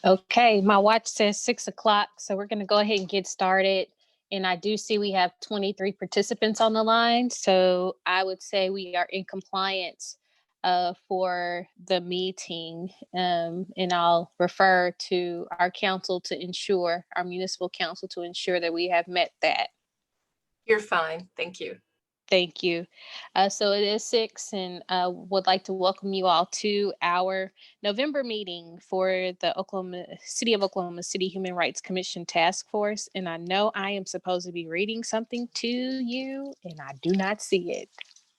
Okay, my watch says 6 o'clock, so we're going to go ahead and get started. And I do see we have 23 participants on the line, so I would say we are in compliance for the meeting. And I'll refer to our council to ensure, our municipal council to ensure that we have met that. You're fine. Thank you. Thank you. So it is 6, and would like to welcome you all to our November meeting for the City of Oklahoma City Human Rights Commission Task Force. And I know I am supposed to be reading something to you, and I do not see it.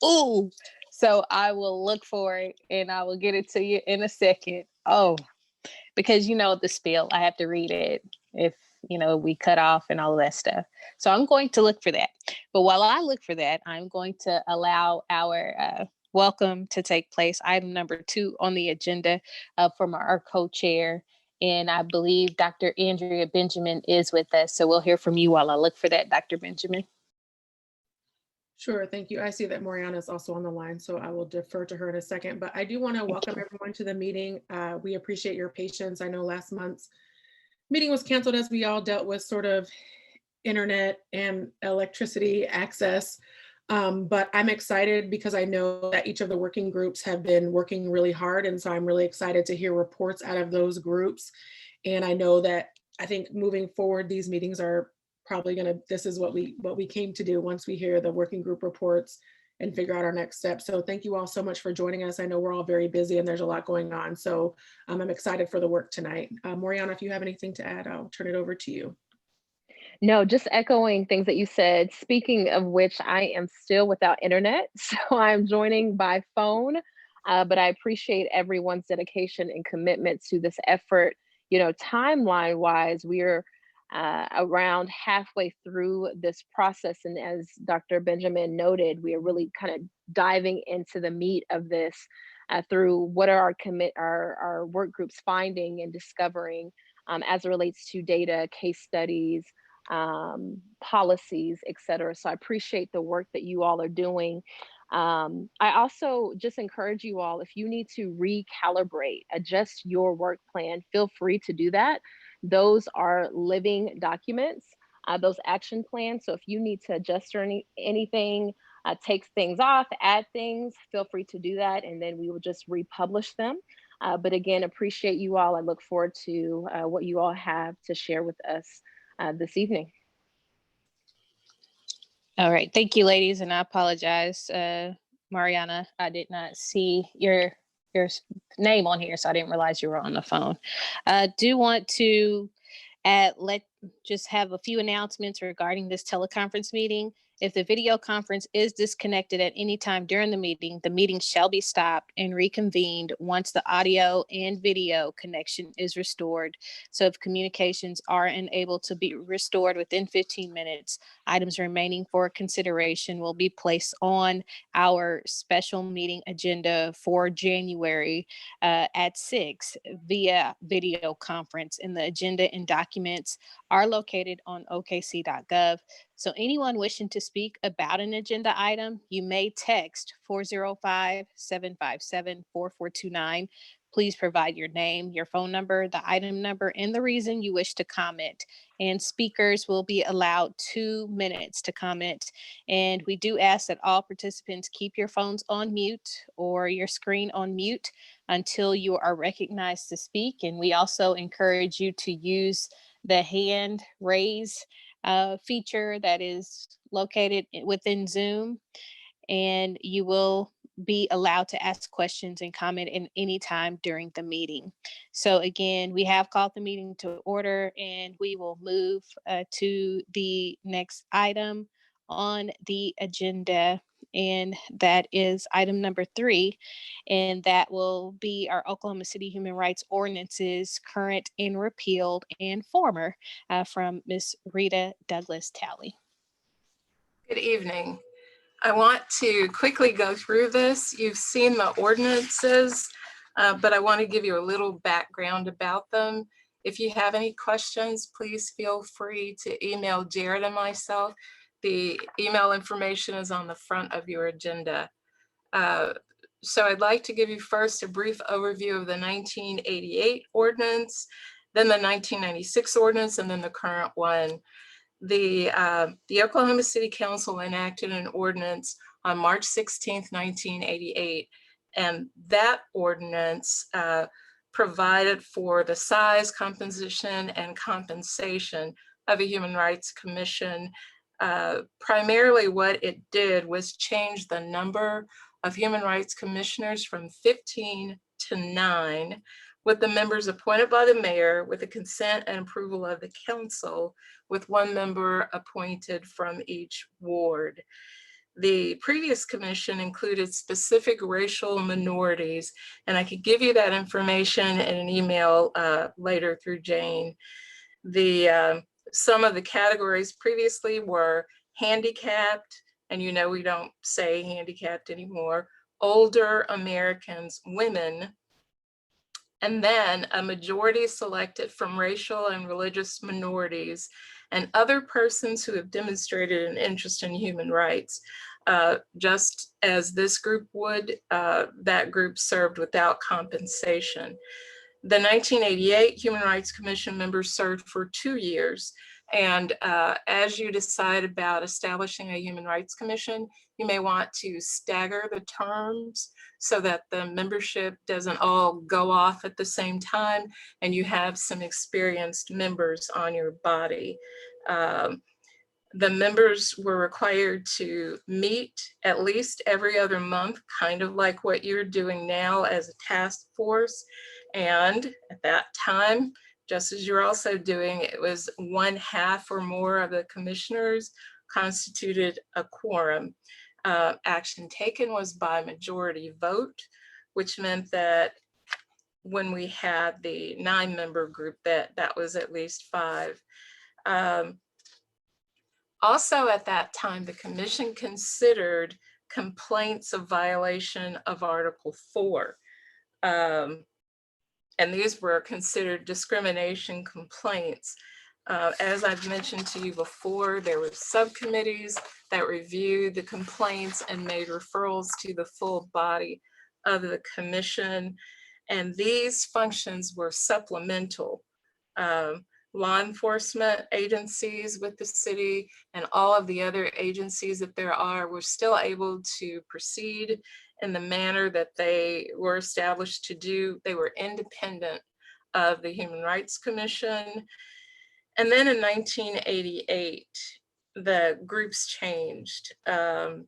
Ooh, so I will look for it, and I will get it to you in a second. Oh, because you know the spiel, I have to read it if we cut off and all of that stuff. So I'm going to look for that. But while I look for that, I'm going to allow our welcome to take place. Item number 2 on the agenda from our co-chair. And I believe Dr. Andrea Benjamin is with us. So we'll hear from you while I look for that, Dr. Benjamin. Sure, thank you. I see that Mariana is also on the line, so I will defer to her in a second. But I do want to welcome everyone to the meeting. We appreciate your patience. I know last month's meeting was canceled as we all dealt with sort of internet and electricity access. But I'm excited because I know that each of the working groups have been working really hard. And so I'm really excited to hear reports out of those groups. And I know that I think moving forward, these meetings are probably this is what we came to do once we hear the working group reports and figure out our next steps. So thank you all so much for joining us. I know we're all very busy and there's a lot going on. So I'm excited for the work tonight. Mariana, if you have anything to add, I'll turn it over to you. No, just echoing things that you said. Speaking of which, I am still without internet, so I'm joining by phone. But I appreciate everyone's dedication and commitment to this effort. Timeline wise, we're around halfway through this process. And as Dr. Benjamin noted, we are really kind of diving into the meat of this through what are our work groups finding and discovering as it relates to data, case studies, policies, et cetera. So I appreciate the work that you all are doing. I also just encourage you all, if you need to recalibrate, adjust your work plan, feel free to do that. Those are living documents, those action plans. So if you need to adjust or anything, take things off, add things, feel free to do that. And then we will just republish them. But again, appreciate you all. I look forward to what you all have to share with us this evening. All right. Thank you, ladies. And I apologize, Mariana. I did not see your name on here, so I didn't realize you were on the phone. I do want to just have a few announcements regarding this teleconference meeting. If the video conference is disconnected at any time during the meeting shall be stopped and reconvened once the audio and video connection is restored. So if communications are unable to be restored within 15 minutes, items remaining for consideration will be placed on our special meeting agenda for January at 6 via video conference, and the agenda and documents are located on okc.gov. So anyone wishing to speak about an agenda item, you may text 405-757-4429. Please provide your name, your phone number, the item number, and the reason you wish to comment. And speakers will be allowed 2 minutes to comment. And we do ask that all participants keep your phones on mute or your screen on mute until you are recognized to speak. And we also encourage you to use the hand raise feature that is located within Zoom, and you will be allowed to ask questions and comment in any time during the meeting. So again, we have called the meeting to order, and we will move to the next item on the agenda, and that is item number 3, and that will be our Oklahoma City Human Rights Ordinances, current and repealed and former, from Ms. Rita Douglas Talley. Good evening. I want to quickly go through this. You've seen the ordinances, but I want to give you a little background about them. If you have any questions, please feel free to email Jared and myself. The email information is on the front of your agenda. So I'd like to give you first a brief overview of the 1988 ordinance. then the 1996 ordinance, and then the current one. The Oklahoma City Council enacted an ordinance on March 16th, 1988, and that ordinance provided for the size, composition, and compensation of a Human Rights Commission. Primarily what it did was change the number of human rights commissioners from 15 to 9, with the members appointed by the mayor with the consent and approval of the council, with one member appointed from each ward. The previous commission included specific racial minorities, and I could give you that information in an email later through Jane. Some of the categories previously were handicapped, and you know we don't say handicapped anymore, older Americans, women, and then a majority selected from racial and religious minorities and other persons who have demonstrated an interest in human rights. Just as this group would, that group served without compensation. The 1988 Human Rights Commission members served for 2 years. And as you decide about establishing a Human Rights Commission, you may want to stagger the terms so that the membership doesn't all go off at the same time and you have some experienced members on your body. The members were required to meet at least every other month, kind of like what you're doing now as a task force. And at that time, just as you're also doing, it was 1/2 or more of the commissioners constituted a quorum. Action taken was by majority vote, which meant that when we had the 9-member group, that was at least 5. Also at that time, the commission considered complaints of violation of Article 4. And these were considered discrimination complaints. As I've mentioned to you before, there were subcommittees that reviewed the complaints and made referrals to the full body of the commission. And these functions were supplemental. Law enforcement agencies with the city and all of the other agencies that there are were still able to proceed in the manner that they were established to do. They were independent of the Human Rights Commission. And then in 1988, the groups changed. The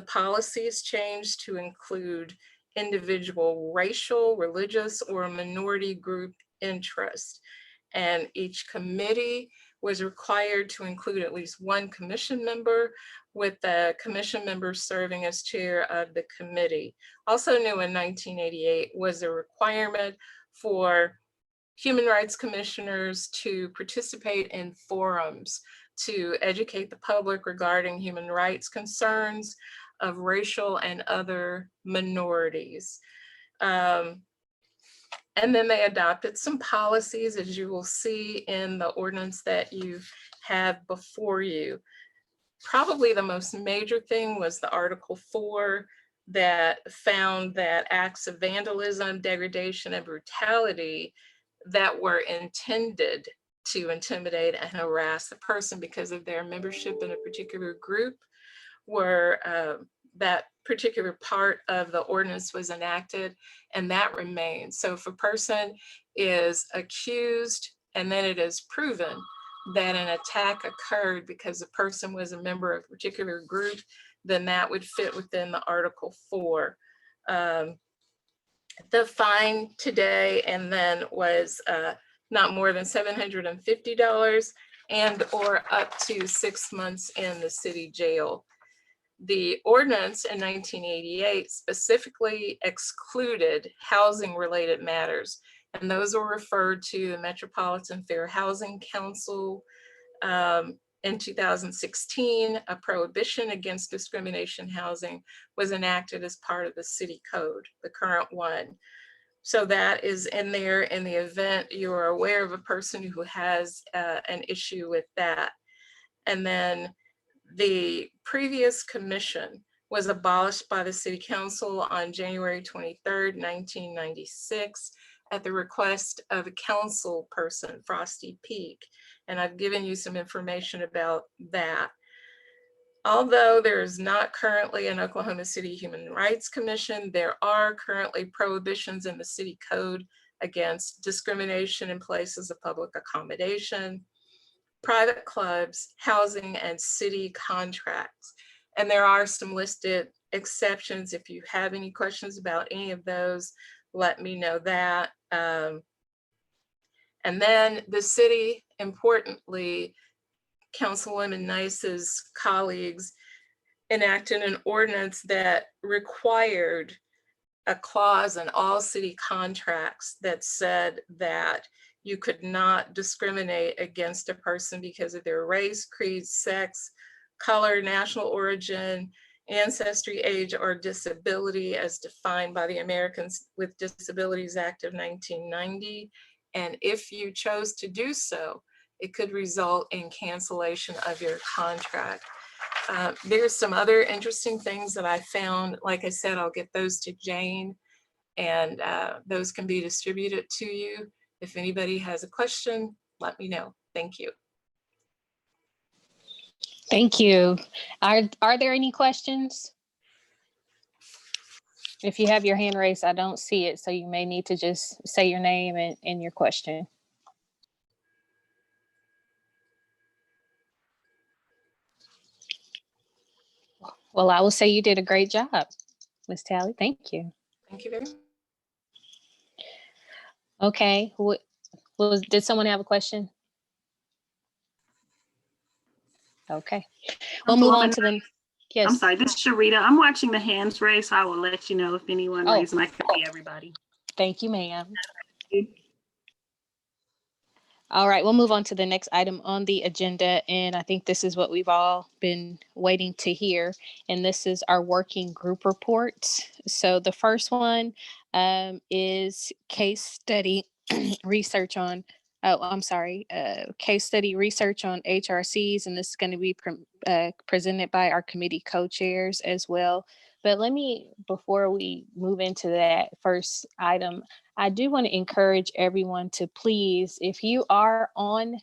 policies changed to include individual racial, religious, or minority group interest. And each committee was required to include at least one commission member, with the commission member serving as chair of the committee. Also new in 1988 was a requirement for human rights commissioners to participate in forums to educate the public regarding human rights concerns of racial and other minorities. And then they adopted some policies, as you will see in the ordinance that you have before you. Probably the most major thing was the Article 4 that found that acts of vandalism, degradation, and brutality that were intended to intimidate and harass the person because of their membership in a particular group were that particular part of the ordinance was enacted, and that remains. So if a person is accused and then it is proven that an attack occurred because the person was a member of a particular group, then that would fit within the Article 4. The fine today and then was not more than $750 and or up to 6 months in the city jail. The ordinance in 1988 specifically excluded housing-related matters, and those were referred to the Metropolitan Fair Housing Council. In 2016, a prohibition against discrimination housing was enacted as part of the city code, the current one. So that is in there in the event you are aware of a person who has an issue with that. And then the previous commission was abolished by the city council on January 23rd, 1996. at the request of a council person, Frosty Peak. And I've given you some information about that. Although there is not currently an Oklahoma City Human Rights Commission, there are currently prohibitions in the city code against discrimination in places of public accommodation, private clubs, housing, and city contracts. And there are some listed exceptions. If you have any questions about any of those, let me know that. And then the city, importantly, Councilwoman Nice's colleagues enacted an ordinance that required a clause in all city contracts that said that you could not discriminate against a person because of their race, creed, sex, color, national origin, ancestry, age, or disability as defined by the Americans with Disabilities Act of 1990. And if you chose to do so, it could result in cancellation of your contract. There's some other interesting things that I found. Like I said, I'll get those to Jane, and those can be distributed to you. If anybody has a question, let me know. Thank you. Thank you. Are there any questions? If you have your hand raised, I don't see it, so you may need to just say your name and your question. Well, I will say you did a great job, Ms. Talley. Thank you. Thank you very much. Okay. Did someone have a question? Okay. We'll move on to the, yes. I'm sorry, this is Sharita. I'm watching the hands raised, so I will let you know if anyone raises. I can see everybody. Thank you, ma'am. All right, we'll move on to the next item on the agenda. And I think this is what we've all been waiting to hear. And this is our working group reports. So the first one is case study research on, case study research on HRCs. And this is going to be presented by our committee co-chairs as well. But before we move into that first item, I do want to encourage everyone to please, if you are on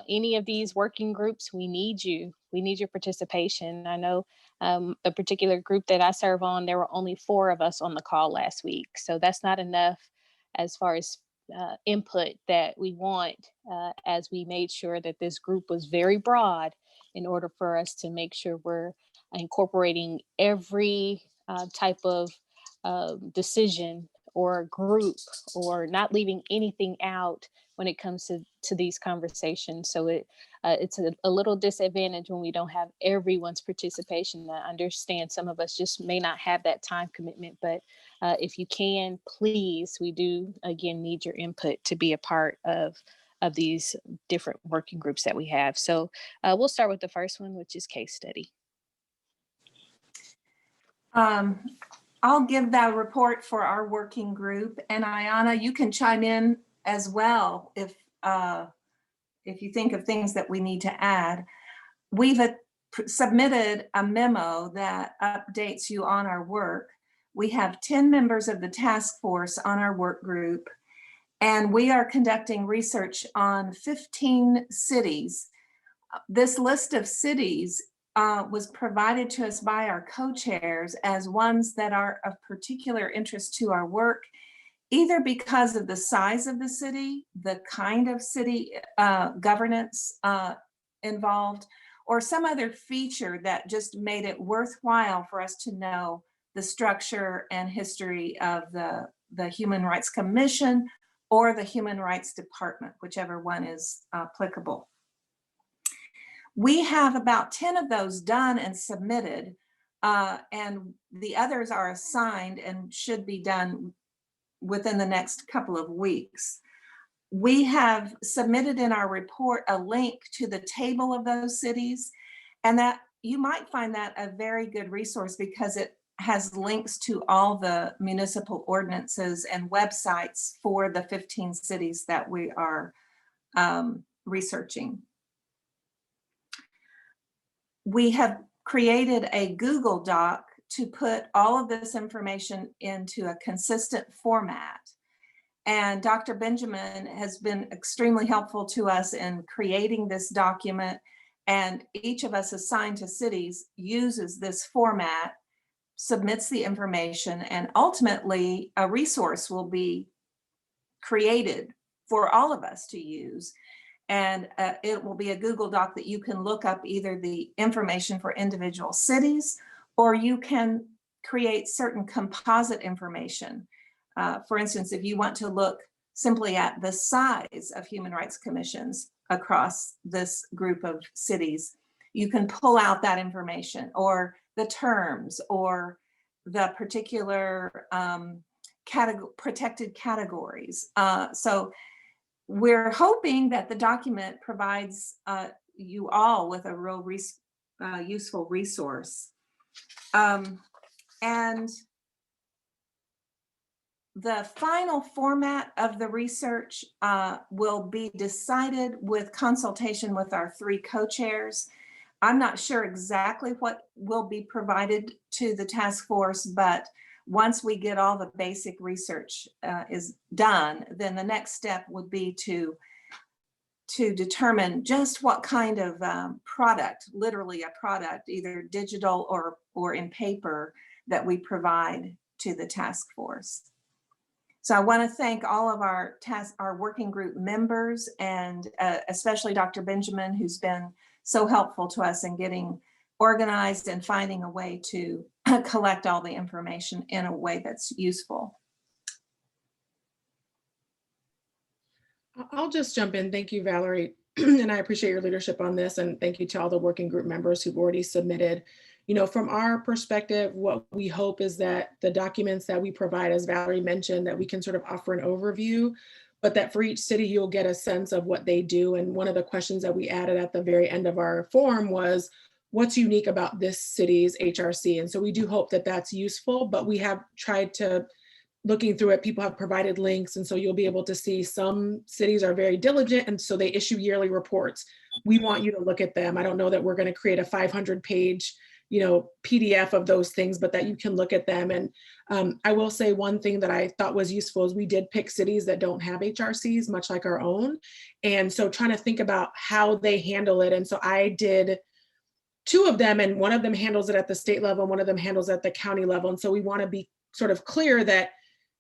any of these working groups, we need you. We need your participation. I know the particular group that I serve on, there were only 4 of us on the call last week. So that's not enough as far as input that we want, as we made sure that this group was very broad in order for us to make sure we're incorporating every type of decision or group, or not leaving anything out when it comes to these conversations. So it's a little disadvantage when we don't have everyone's participation. I understand some of us just may not have that time commitment, but if you can, please, we do again need your input to be a part of these different working groups that we have. So we'll start with the first one, which is case study. I'll give that report for our working group, and Ayana, you can chime in as well if you think of things that we need to add. We've submitted a memo that updates you on our work. We have 10 members of the task force on our work group, and we are conducting research on 15 cities. This list of cities was provided to us by our co-chairs as ones that are of particular interest to our work, either because of the size of the city, the kind of city governance involved, or some other feature that just made it worthwhile for us to know the structure and history of the Human Rights Commission or the Human Rights Department, whichever one is applicable. We have about 10 of those done and submitted, and the others are assigned and should be done within the next couple of weeks. We have submitted in our report a link to the table of those cities, and that you might find that a very good resource because it has links to all the municipal ordinances and websites for the 15 cities that we are researching. We have created a Google Doc to put all of this information into a consistent format. And Dr. Benjamin has been extremely helpful to us in creating this document. And each of us assigned to cities uses this format, submits the information, and ultimately a resource will be created for all of us to use. And it will be a Google Doc that you can look up either the information for individual cities, or you can create certain composite information. For instance, if you want to look simply at the size of human rights commissions across this group of cities, you can pull out that information, or the terms, or the particular protected categories. So we're hoping that the document provides you all with a real useful resource. And the final format of the research will be decided with consultation with our 3 co-chairs. I'm not sure exactly what will be provided to the task force, but once we get all the basic research is done, then the next step would be to determine just what kind of product, literally a product, either digital or in paper, that we provide to the task force. So I want to thank all of our working group members, and especially Dr. Benjamin, who's been so helpful to us in getting organized and finding a way to collect all the information in a way that's useful. I'll just jump in. Thank you, Valerie. And I appreciate your leadership on this. And thank you to all the working group members who've already submitted. You know, from our perspective, what we hope is that the documents that we provide, as Valerie mentioned, that we can sort of offer an overview, but that for each city, you'll get a sense of what they do. And one of the questions that we added at the very end of our form was, what's unique about this city's HRC? And so we do hope that that's useful, but we have tried to, looking through it, people have provided links. And so you'll be able to see some cities are very diligent, and so they issue yearly reports. We want you to look at them. I don't know that we're going to create a 500-page, you know, PDF of those things, but that you can look at them. And I will say one thing that I thought was useful is we did pick cities that don't have HRCs, much like our own. And so trying to think about how they handle it. And so I did 2 of them, and one of them handles it at the state level, and one of them handles it at the county level. And so we want to be sort of clear that,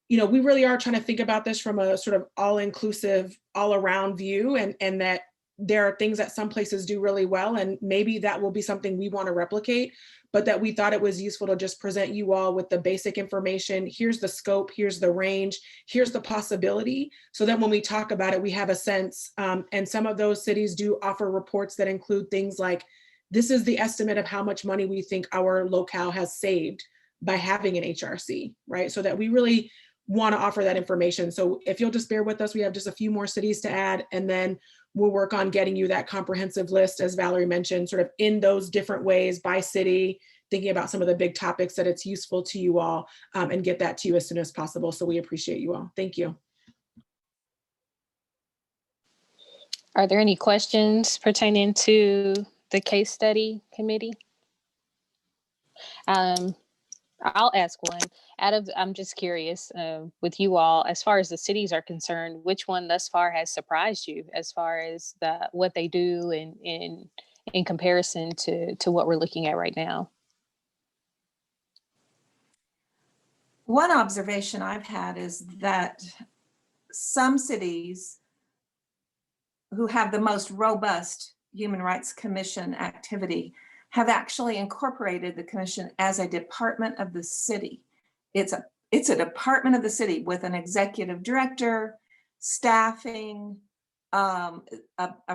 you know, we really are trying to think about this from a sort of all-inclusive, all-around view, and that there are things that some places do really well, and maybe that will be something we want to replicate, but that we thought it was useful to just present you all with the basic information. Here's the scope, here's the range, here's the possibility, so that when we talk about it, we have a sense. And some of those cities do offer reports that include things like, this is the estimate of how much money we think our locale has saved by having an HRC, right? So that we really want to offer that information. So if you'll just bear with us, we have just a few more cities to add, and then we'll work on getting you that comprehensive list, as Valerie mentioned, sort of in those different ways by city, thinking about some of the big topics that it's useful to you all, and get that to you as soon as possible. So we appreciate you all. Thank you. Are there any questions pertaining to the case study committee? I'll ask one. I'm just curious, with you all, as far as the cities are concerned, which one thus far has surprised you as far as what they do in comparison to what we're looking at right now? One observation I've had is that some cities who have the most robust Human Rights Commission activity have actually incorporated the commission as a department of the city. It's a department of the city with an executive director, staffing, a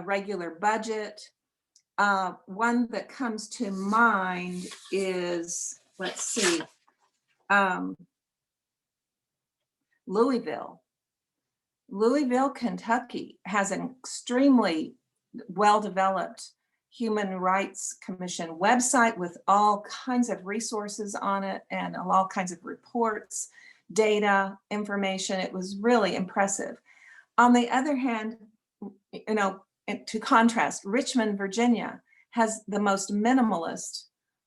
regular budget. One that comes to mind is, let's see, Louisville, Kentucky has an extremely well-developed Human Rights Commission website with all kinds of resources on it and all kinds of reports, data, information. It was really impressive. On the other hand, you know, to contrast, Richmond, Virginia has the most minimalist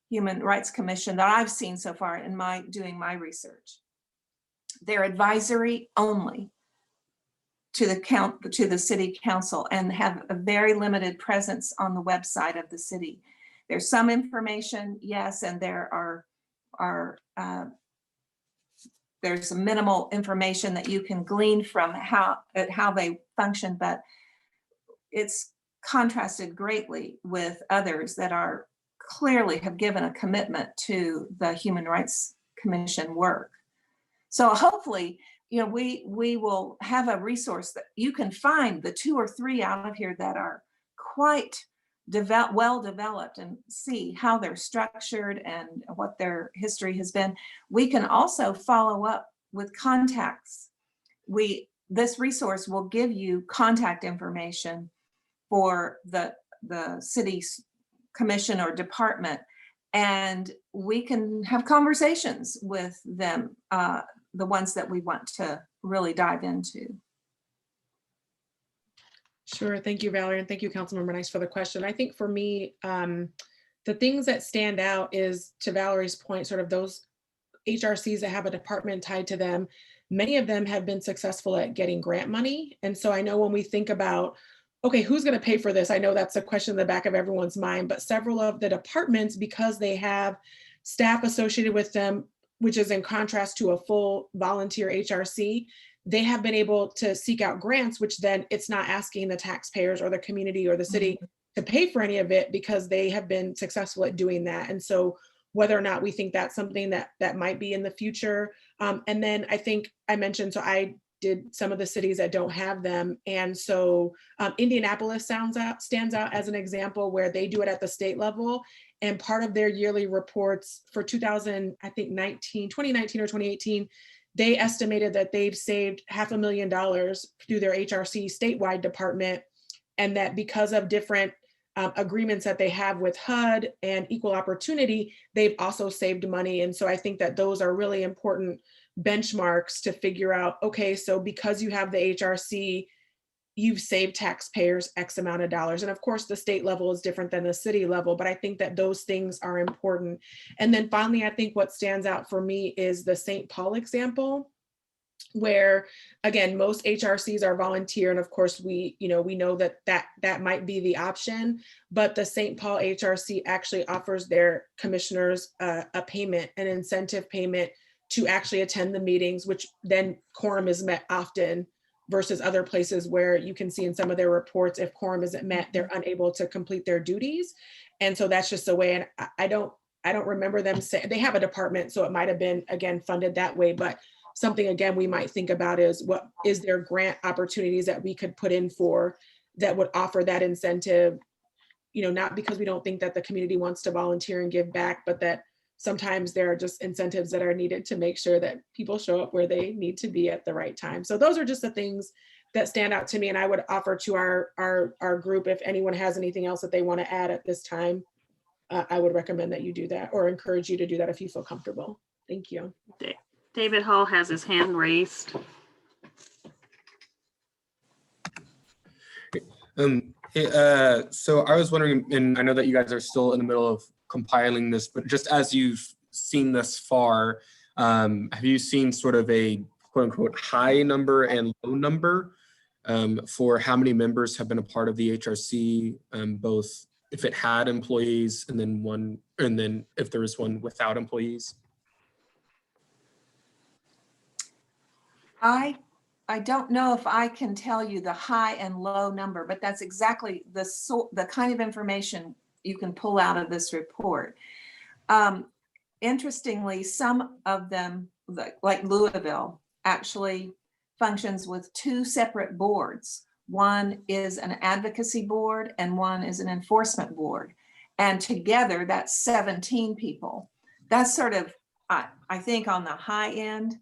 Human Rights Commission that I've seen so far in doing my research. They're advisory only. to the city council and have a very limited presence on the website of the city. There's some information, yes, and there's some minimal information that you can glean from how they function, but it's contrasted greatly with others that are clearly have given a commitment to the Human Rights Commission work. So hopefully, we will have a resource that you can find the 2 or 3 out of here that are quite well developed and see how they're structured and what their history has been. We can also follow up with contacts. This resource will give you contact information for the city's commission or department, and we can have conversations with them, the ones that we want to really dive into. Sure. Thank you, Valerie. And thank you, Councilmember Nice, for the question. I think for me, the things that stand out is, to Valerie's point, sort of those HRCs that have a department tied to them. Many of them have been successful at getting grant money. And so I know when we think about, okay, who's going to pay for this? I know that's a question in the back of everyone's mind, but several of the departments, because they have staff associated with them, which is in contrast to a full volunteer HRC, they have been able to seek out grants, which then it's not asking the taxpayers or the community or the city to pay for any of it, because they have been successful at doing that. And so whether or not we think that's something that might be in the future. And then I think I mentioned, so I did some of the cities that don't have them. And so Indianapolis stands out as an example where they do it at the state level. And part of their yearly reports for 2019 or 2018, they estimated that they've saved $500,000 through their HRC statewide department. And that because of different agreements that they have with HUD and Equal Opportunity, they've also saved money. And so I think that those are really important benchmarks to figure out, okay, so because you have the HRC, you've saved taxpayers X amount of dollars. And of course, the state level is different than the city level, but I think that those things are important. And then finally, I think what stands out for me is the St. Paul example, where again, most HRCs are volunteer. And of course, we know that might be the option, but the St. Paul HRC actually offers their commissioners a payment, an incentive payment to actually attend the meetings, which then quorum is met often, versus other places where you can see in some of their reports, if quorum isn't met, they're unable to complete their duties. And so that's just a way. And I don't remember them saying, they have a department, so it might have been, again, funded that way. But something, again, we might think about is, what is there grant opportunities that we could put in for that would offer that incentive, not because we don't think that the community wants to volunteer and give back, but that sometimes there are just incentives that are needed to make sure that people show up where they need to be at the right time. So those are just the things that stand out to me. And I would offer to our group, if anyone has anything else that they want to add at this time, I would recommend that you do that, or encourage you to do that if you feel comfortable. Thank you. David Hull has his hand raised. So I was wondering, and I know that you guys are still in the middle of compiling this, but just as you've seen thus far, have you seen sort of a quote unquote high number and low number for how many members have been a part of the HRC, both if it had employees and then if there is one without employees? I don't know if I can tell you the high and low number, but that's exactly the kind of information you can pull out of this report. Interestingly, some of them, like Louisville, actually functions with 2 separate boards. One is an advocacy board and one is an enforcement board. And together that's 17 people. That's sort of, I think, on the high end.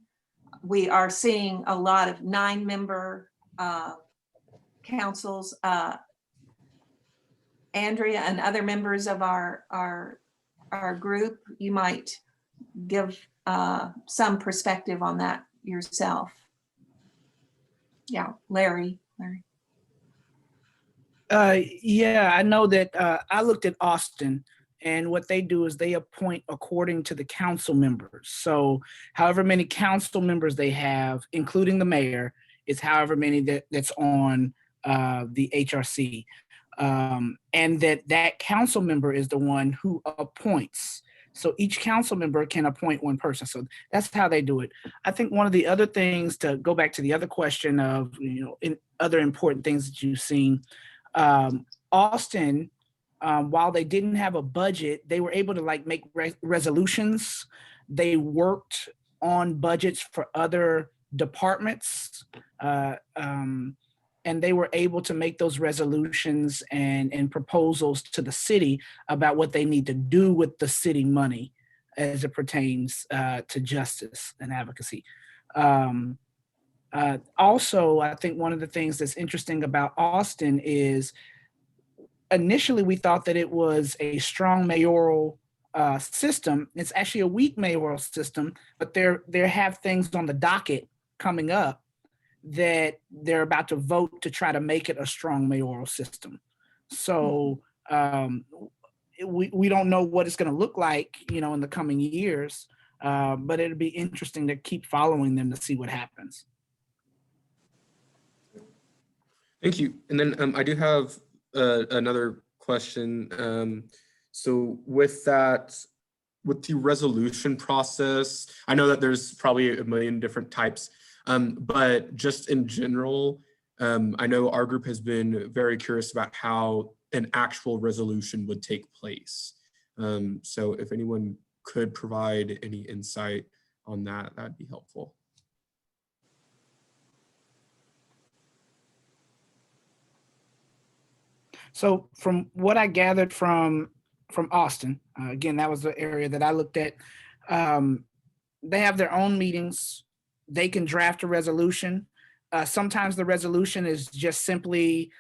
We are seeing a lot of 9-member councils. Andrea and other members of our group, you might give some perspective on that yourself. Yeah, Larry. Yeah, I know that I looked at Austin, and what they do is they appoint according to the council members. So however many council members they have, including the mayor, It's however many that's on the HRC. And that council member is the one who appoints. So each council member can appoint one person. So that's how they do it. I think one of the other things, to go back to the other question of, in other important things that you've seen, Austin, while they didn't have a budget, they were able to make resolutions. They worked on budgets for other departments, and they were able to make those resolutions and proposals to the city about what they need to do with the city money as it pertains to justice and advocacy. Also, I think one of the things that's interesting about Austin is initially we thought that it was a strong mayoral system. It's actually a weak mayoral system, but there have things on the docket coming up that they're about to vote to try to make it a strong mayoral system. So we don't know what it's going to look like, in the coming years, but it'll be interesting to keep following them to see what happens. Thank you. And then I do have another question. So with the resolution process, I know that there's probably a million different types, but just in general, I know our group has been very curious about how an actual resolution would take place. So if anyone could provide any insight on that, that'd be helpful. So from what I gathered from Austin, again, that was the area that I looked at. They have their own meetings. They can draft a resolution. Sometimes the resolution is just simply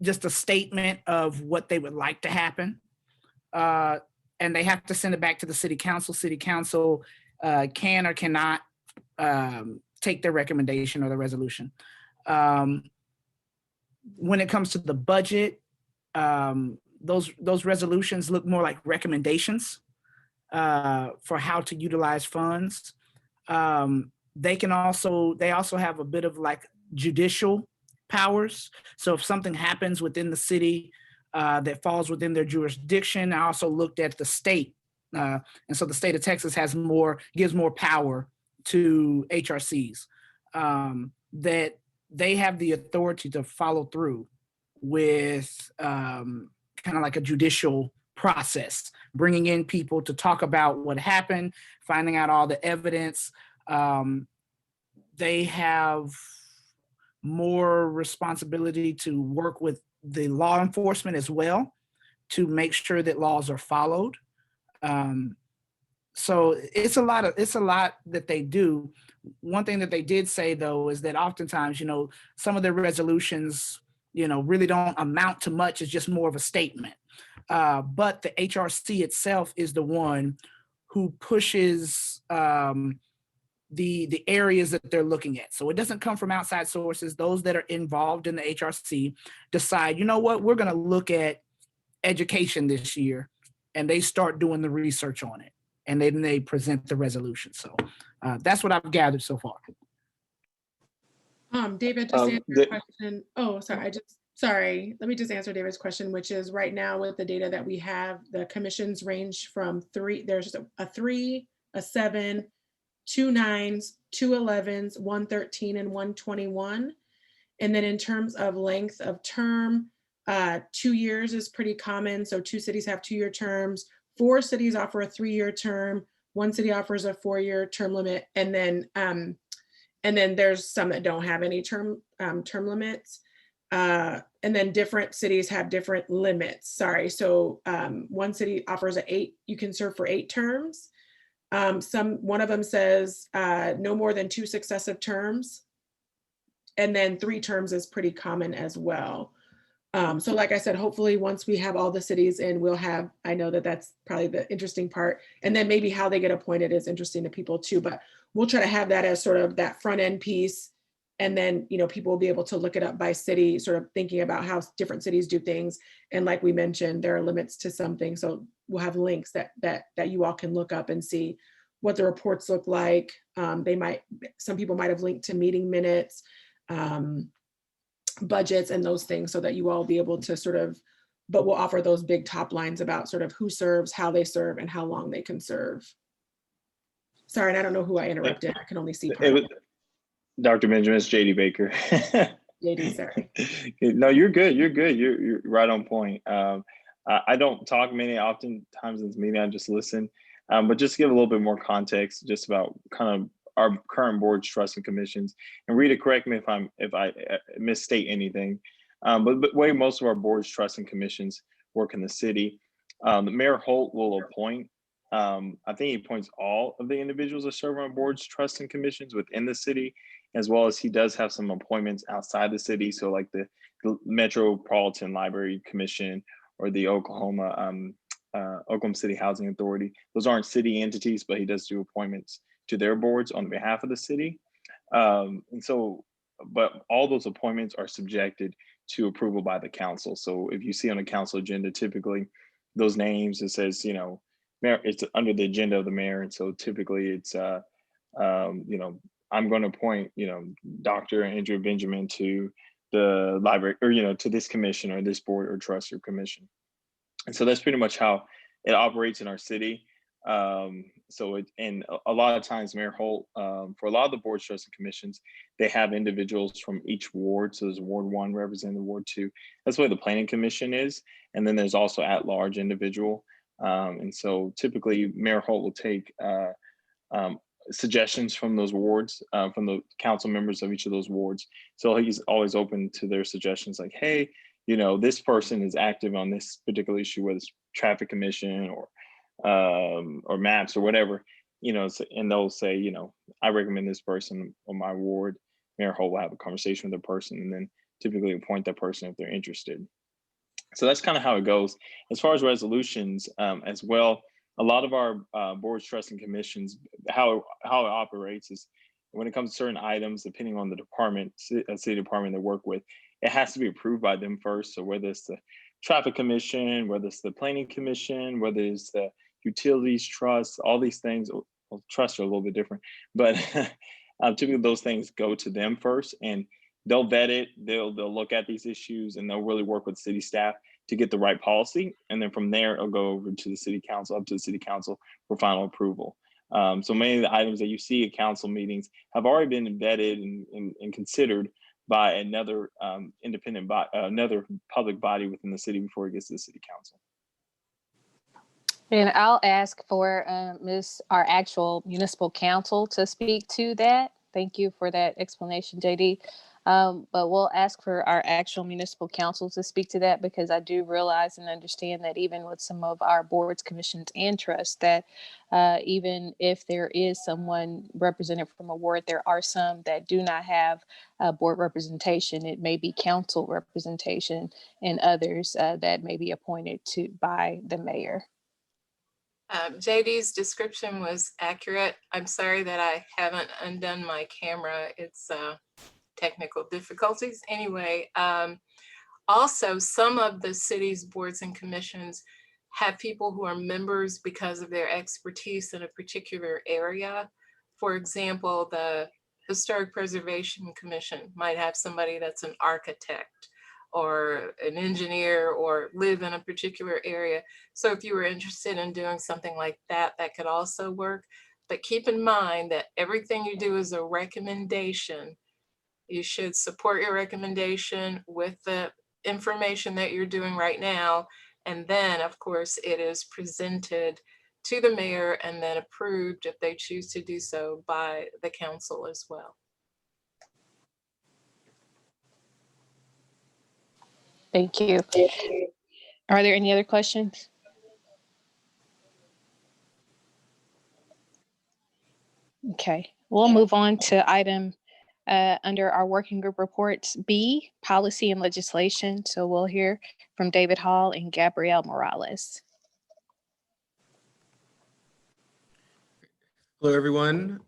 just a statement of what they would like to happen. And they have to send it back to the city council. City council can or cannot take their recommendation or the resolution. When it comes to the budget, those resolutions look more like recommendations for how to utilize funds. They also have a bit of judicial powers. So if something happens within the city that falls within their jurisdiction, I also looked at the state. And so the state of Texas gives more power to HRCs, that they have the authority to follow through with kind of like a judicial process, bringing in people to talk about what happened, finding out all the evidence. They have more responsibility to work with the law enforcement as well to make sure that laws are followed. So it's a lot that they do. One thing that they did say though is that oftentimes, some of their resolutions, really don't amount to much. It's just more of a statement. But the HRC itself is the one who pushes the areas that they're looking at. So it doesn't come from outside sources. Those that are involved in the HRC decide, we're going to look at education this year, and they start doing the research on it. And then they present the resolution. So that's what I've gathered so far. David, just answer your question. Oh, sorry. Let me just answer David's question, which is right now with the data that we have, the commissions range from 3. There's a 3, a 7, 2 9s, 2 11s, 1 13, and 1 21. And then in terms of length of term, 2 years is pretty common. So 2 cities have 2-year terms. 4 cities offer a 3-year term. 1 city offers a 4-year term limit, and then there's some that don't have any term limits. And then different cities have different limits. Sorry. So 1 city offers you can serve for 8 terms. One of them says no more than 2 successive terms, and then 3 terms is pretty common as well. So like I said, hopefully once we have all the cities in, I know that's probably the interesting part. And then maybe how they get appointed is interesting to people too, but we'll try to have that as sort of that front end piece. And then, people will be able to look it up by city, sort of thinking about how different cities do things. And like we mentioned, there are limits to some things. So we'll have links that you all can look up and see what the reports look like. Some people might have linked to meeting minutes, budgets and those things, so that you all be able to sort of, but we'll offer those big top lines about sort of who serves, how they serve, and how long they can serve. Sorry, and I don't know who I interrupted. I can only see part. Dr. Benjamin, it's JD Baker. JD, sorry. No, you're good. You're good. You're right on point. I don't talk oftentimes in this meeting, I just listen. But just to give a little bit more context, just about kind of our current boards, trusts, and commissions. And Rita, correct me if I misstate anything. But the way most of our boards, trusts, and commissions work in the city, the Mayor Holt will appoint. I think he appoints all of the individuals that serve on boards, trusts, and commissions within the city, as well as he does have some appointments outside the city. So like the Metropolitan Library Commission or the Oklahoma City Housing Authority. Those aren't city entities, but he does do appointments to their boards on behalf of the city. But all those appointments are subjected to approval by the council. So if you see on the council agenda, typically those names, it says, mayor, it's under the agenda of the mayor. And so typically it's, I'm going to appoint, Dr. Andrew Benjamin to the library, or, to this commission or this board or trust or commission. And so that's pretty much how it operates in our city. And a lot of times Mayor Holt, for a lot of the boards, trusts, and commissions, they have individuals from each ward. So there's Ward 1 representing Ward 2. That's the way the Planning Commission is. And then there's also at-large individual. And so typically Mayor Holt will take suggestions from those wards, from the council members of each of those wards. So he's always open to their suggestions like, hey, this person is active on this particular issue, whether it's traffic commission or maps or whatever, and they'll say, I recommend this person on my ward. Mayor Holt will have a conversation with the person and then typically appoint that person if they're interested. So that's kind of how it goes. As far as resolutions as well, a lot of our boards, trusts, and commissions, how it operates is when it comes to certain items, depending on the department, city department they work with, it has to be approved by them first. So whether it's the traffic commission, whether it's the planning commission, whether it's the utilities trust, all these things, well, trusts are a little bit different, but typically those things go to them first and they'll vet it. They'll look at these issues and they'll really work with city staff to get the right policy. And then from there, it'll go over to the city council, up to the city council for final approval. So many of the items that you see at council meetings have already been vetted and considered by another independent body, another public body within the city before it gets to the city council. And I'll ask for our actual municipal council to speak to that. Thank you for that explanation, JD. But we'll ask for our actual municipal council to speak to that, because I do realize and understand that even with some of our boards, commissions, and trusts, that even if there is someone represented from a ward, there are some that do not have board representation. It may be council representation and others that may be appointed by the mayor. JD's description was accurate. I'm sorry that I haven't undone my camera. It's technical difficulties. Anyway, also some of the city's boards and commissions have people who are members because of their expertise in a particular area. For example, the Historic Preservation Commission might have somebody that's an architect or an engineer or live in a particular area. So if you were interested in doing something like that, that could also work. But keep in mind that everything you do is a recommendation. You should support your recommendation with the information that you're doing right now. And then, of course, it is presented to the mayor and then approved, if they choose to do so, by the council as well. Thank you. Are there any other questions? Okay, we'll move on to item under our working group reports, B, policy and legislation. So we'll hear from David Hall and Gabrielle Morales. Hello, everyone.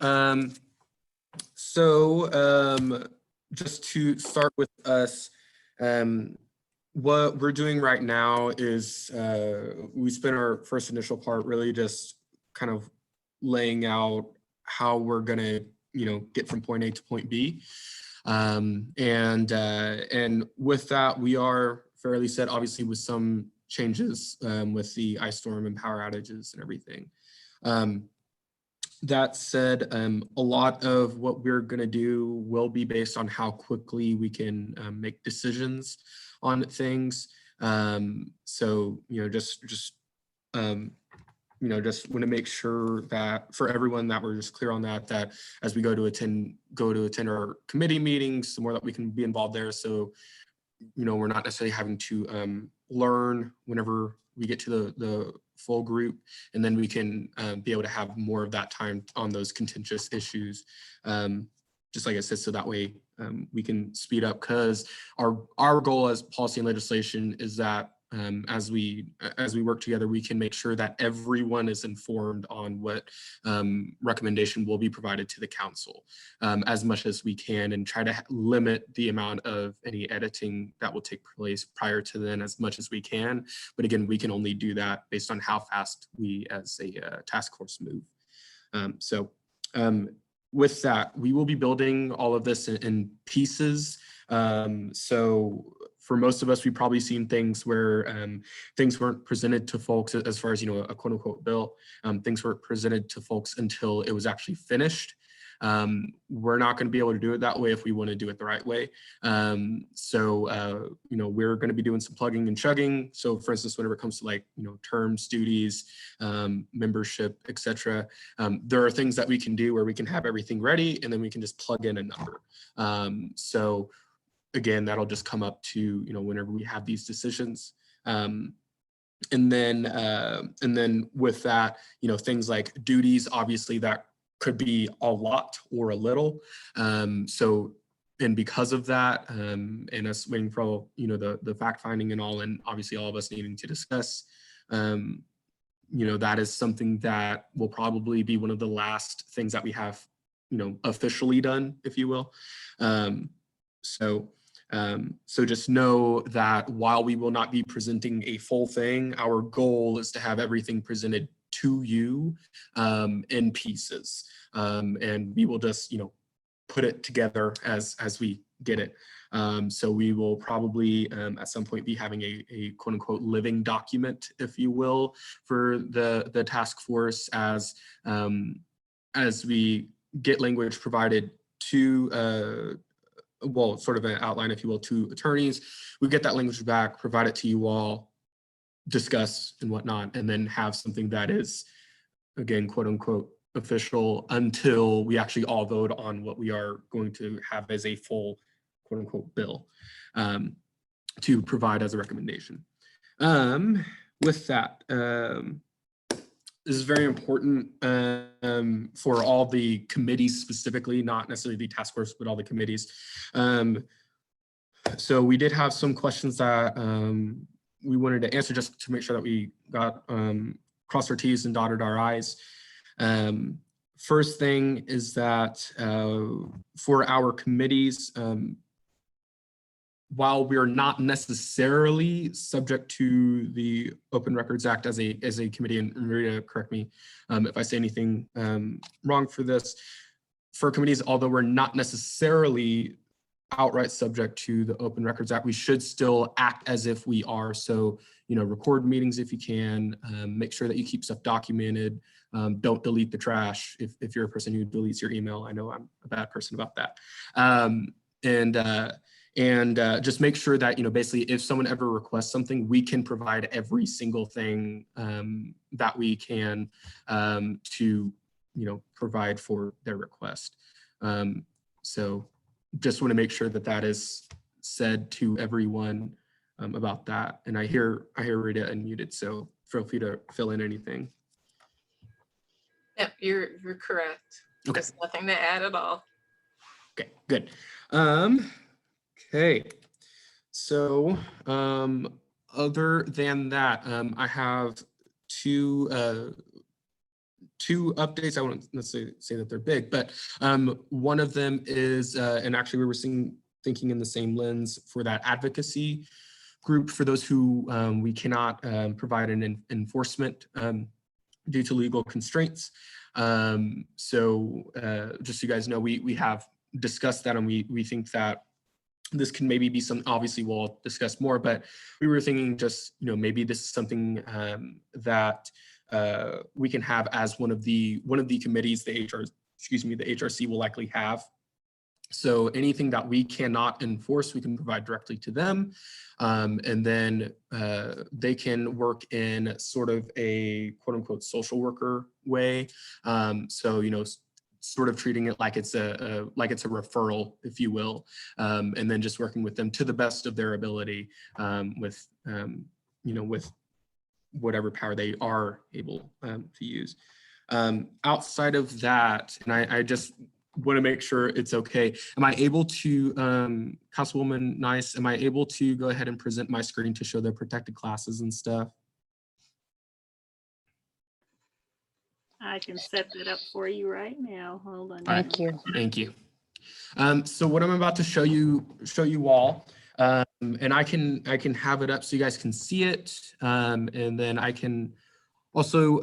Just to start with us, what we're doing right now is we spent our first initial part really just kind of laying out how we're gonna, get from point A to point B. And with that, we are fairly set, obviously, with some changes with the ice storm and power outages and everything. That said, a lot of what we're going to do will be based on how quickly we can make decisions on things. So, just want to make sure that for everyone that we're just clear on that as we go to attend our committee meetings, the more that we can be involved there. So, we're not necessarily having to learn whenever we get to the full group, and then we can be able to have more of that time on those contentious issues. Just like I said, so that way we can speed up, because our goal as policy and legislation is that as we work together, we can make sure that everyone is informed on what recommendation will be provided to the council as much as we can, and try to limit the amount of any editing that will take place prior to then as much as we can. But again, we can only do that based on how fast we as a task force move. With that, we will be building all of this in pieces. So for most of us, we've probably seen things where things weren't presented to folks as far as, a quote unquote bill. Things weren't presented to folks until it was actually finished. We're not going to be able to do it that way if we want to do it the right way. We're going to be doing some plugging and chugging. So for instance, whenever it comes to terms, duties, membership, etc., there are things that we can do where we can have everything ready and then we can just plug in a number. So again, that'll just come up to, whenever we have these decisions. And then with that, things like duties, obviously that could be a lot or a little. And because of that, and us waiting for the fact finding and all, and obviously all of us needing to discuss, that is something that will probably be one of the last things that we have, officially done, if you will. So just know that while we will not be presenting a full thing, our goal is to have everything presented to you in pieces. And we will just, put it together as we get it. So we will probably at some point be having a quote unquote living document, if you will, for the task force as we get language provided to sort of an outline, if you will, to attorneys. We get that language back, provide it to you all, discuss and whatnot, and then have something that is, again, quote unquote, official until we actually all vote on what we are going to have as a full, quote unquote, bill to provide as a recommendation. With that, this is very important for all the committees specifically, not necessarily the task force, but all the committees. So we did have some questions that we wanted to answer just to make sure that we got crossed our T's and dotted our I's. First thing is that for our committees, while we're not necessarily subject to the Open Records Act as a committee, and Maria, correct me if I say anything wrong for this, for committees, although we're not necessarily outright subject to the Open Records Act, we should still act as if we are. So, record meetings if you can, make sure that you keep stuff documented. Don't delete the trash if you're a person who deletes your email. I know I'm a bad person about that. And just make sure that, basically if someone ever requests something, we can provide every single thing that we can to, provide for their request. So just want to make sure that that is said to everyone about that. And I hear Rita unmuted, so feel free to fill in anything. Yep, you're correct. Okay. There's nothing to add at all. Okay, good. Okay, so other than that, I have two updates. I won't necessarily say that they're big, but one of them is, and actually we were thinking in the same lens for that advocacy group for those who we cannot provide an enforcement due to legal constraints. Just so you guys know, we have discussed that, and we think that this can maybe be some, obviously we'll discuss more, but we were thinking just, maybe this is something that we can have as one of the committees the HRC will likely have. So anything that we cannot enforce, we can provide directly to them. And then they can work in sort of a quote unquote social worker way. Sort of treating it like it's a referral, if you will, and then just working with them to the best of their ability with whatever power they are able to use. Outside of that, and I just want to make sure it's okay. Am I able to, Councilwoman Nice, am I able to go ahead and present my screen to show the protected classes and stuff? I can set that up for you right now. Hold on. Thank you. Thank you. So what I'm about to show you all, and I can have it up so you guys can see it, and then I can also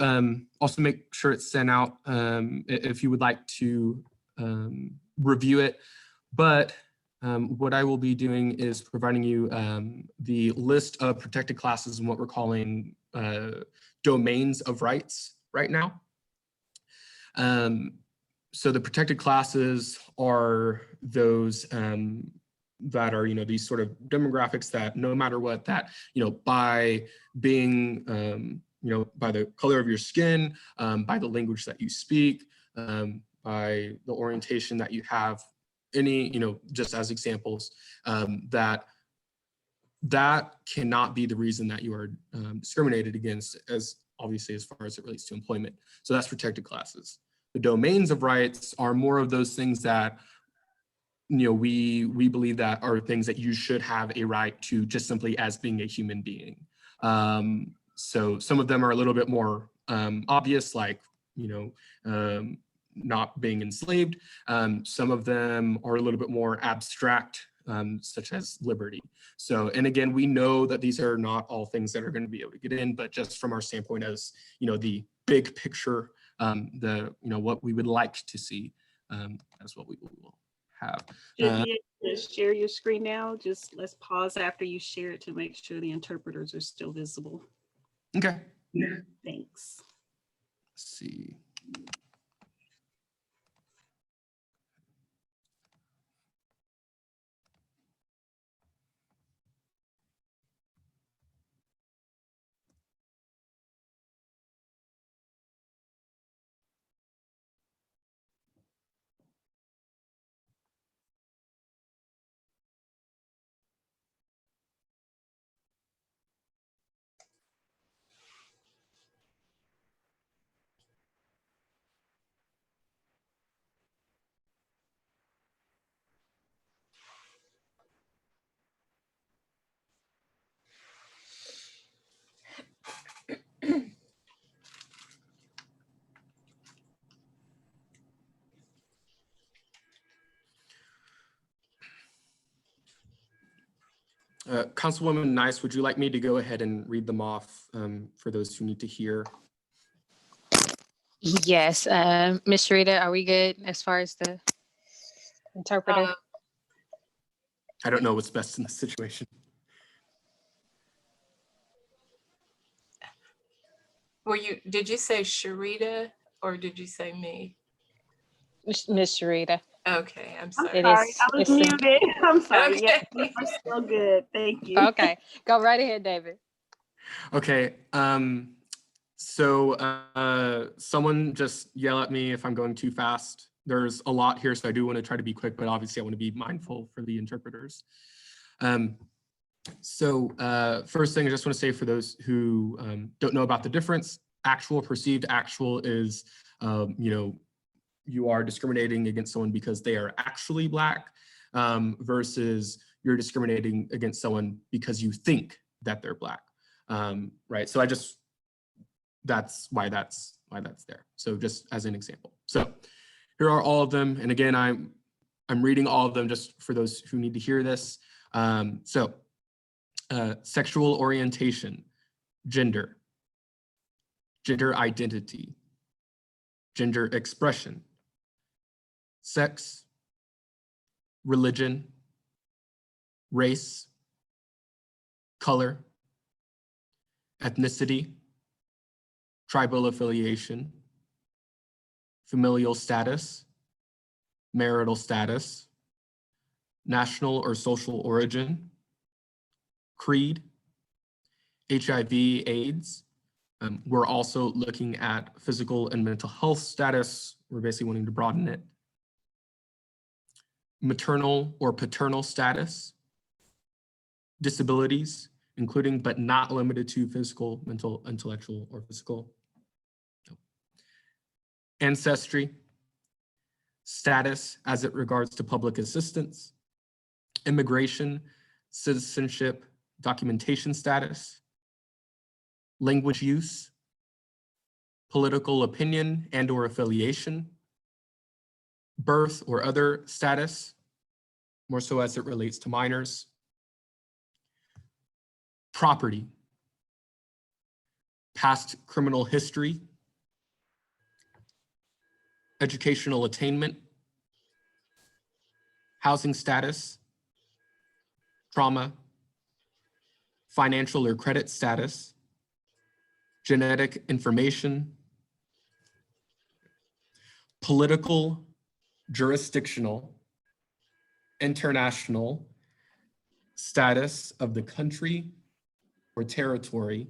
make sure it's sent out if you would like to review it. But what I will be doing is providing you the list of protected classes and what we're calling domains of rights right now. So the protected classes are those that are, these sort of demographics that no matter what, that, by being, by the color of your skin, by the language that you speak, by the orientation that you have, any, just as examples, that cannot be the reason that you are discriminated against, as obviously as far as it relates to employment. So that's protected classes. The domains of rights are more of those things that, we believe that are things that you should have a right to just simply as being a human being. So some of them are a little bit more obvious, like, not being enslaved. Some of them are a little bit more abstract, such as liberty. So, and again, we know that these are not all things that are going to be able to get in, but just from our standpoint as, the big picture, what we would like to see, that's what we will have. Just share your screen now. Just let's pause after you share it to make sure the interpreters are still visible. Okay. Thanks. Let's see. Councilwoman Nice, would you like me to go ahead and read them off for those who need to hear? Yes, Ms. Sharita, are we good as far as the interpreter? I don't know what's best in this situation. Did you say Sharita or did you say me? Ms. Sharita. Okay, I'm sorry. It Sorry, is- I was it's a- muted. I'm sorry. Okay. Yeah, we are still good. Thank you. Okay, go right ahead, David. Okay, so someone just yell at me if I'm going too fast. There's a lot here, so I do want to try to be quick, but obviously I want to be mindful for the interpreters. First thing I just want to say for those who don't know about the difference, actual, perceived actual is, you are discriminating against someone because they are actually Black versus you're discriminating against someone because you think that they're Black, right? So that's why that's there. So just as an example. So here are all of them. And again, I'm reading all of them just for those who need to hear this. Sexual orientation, gender identity, gender expression, sex, religion, race, color, ethnicity, tribal affiliation, familial status, marital status, national or social origin, creed, HIV/AIDS. We're also looking at physical and mental health status. We're basically wanting to broaden it. Maternal or paternal status, disabilities, including but not limited to physical, mental, intellectual, or physical. Ancestry, status as it regards to public assistance, immigration, citizenship, documentation status, language use, political opinion and or affiliation, birth or other status, more so as it relates to minors, property, past criminal history, educational attainment, housing status, trauma, financial or credit status, genetic information, political, jurisdictional, international status of the country or territory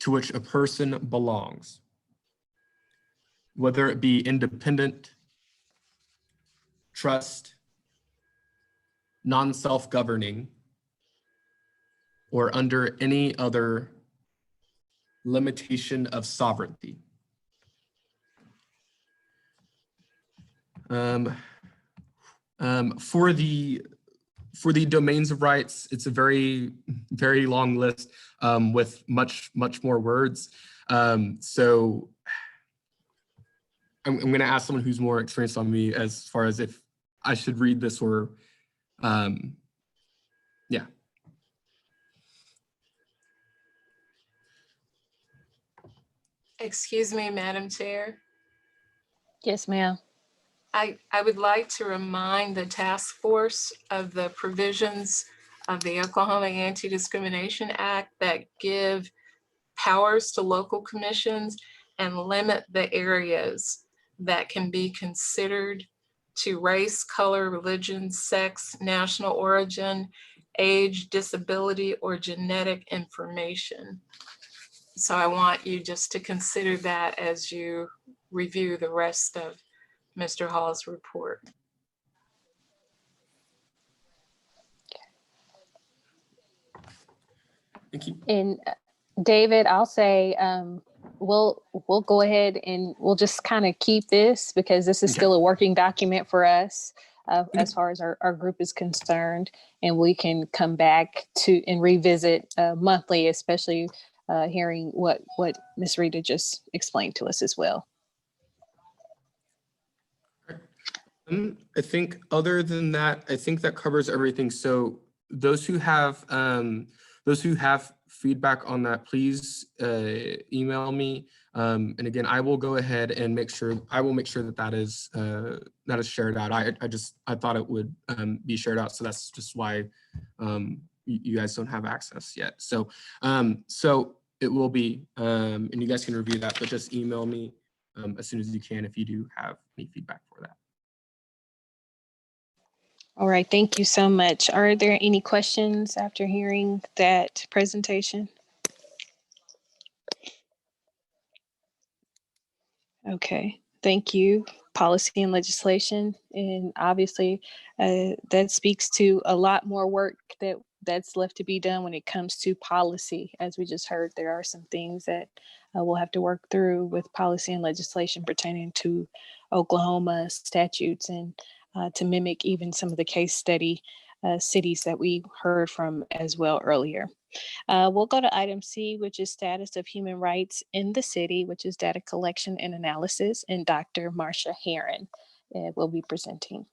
to which a person belongs, whether it be independent, trust, non-self-governing, or under any other limitation of sovereignty. For the domains of rights, it's a very, very long list with much more words. So I'm going to ask someone who's more experienced on me as far as if I should read this or, yeah. Excuse me, Madam Chair. Yes, ma'am. I would like to remind the task force of the provisions of the Oklahoma Anti-Discrimination Act that give powers to local commissions and limit the areas that can be considered to race, color, religion, sex, national origin, age, disability, or genetic information. So I want you just to consider that as you review the rest of Mr. Hall's report. Thank you. And David, I'll say we'll go ahead and we'll just kind of keep this because this is still a working document for us as far as our group is concerned, and we can come back to and revisit monthly, especially hearing what Ms. Rita just explained to us as well. I think other than that, I think that covers everything. So those who have feedback on that, please email me. And again, I will go ahead and make sure that is shared out. I thought it would be shared out, so that's just why you guys don't have access yet. So so it will be, and you guys can review that, but just email me as soon as you can if you do have any feedback for that. All right, thank you so much. Are there any questions after hearing that presentation? Okay, thank you. Policy and legislation, and obviously that speaks to a lot more work that's left to be done when it comes to policy. As we just heard, there are some things that we'll have to work through with policy and legislation pertaining to Oklahoma statutes and to mimic even some of the case study cities that we heard from as well earlier. We'll go to item C, which is status of human rights in the city, which is data collection and analysis, and Dr. Marcia Heron will be presenting.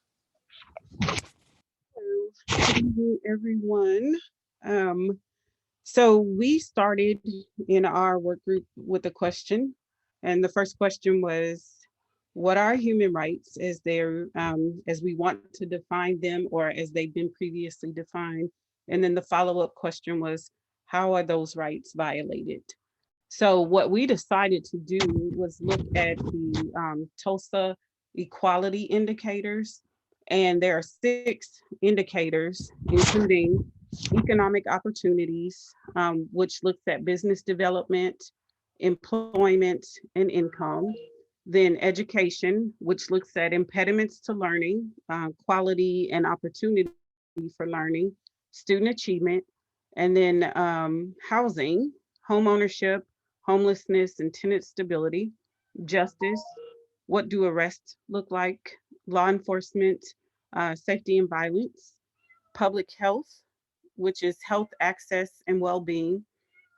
Good evening, everyone. So we started in our work group with a question And the first question was, what are human rights as as we want to define them or as they've been previously defined? And then the follow-up question was, how are those rights violated? So what we decided to do was look at the Tulsa equality indicators. And there are 6 indicators, including economic opportunities, which looks at business development, employment, and income. Then education, which looks at impediments to learning, quality and opportunity for learning, student achievement, and then housing, home ownership, homelessness and tenant stability, justice, what do arrests look like, law enforcement, safety and violence, public health, which is health access and well-being,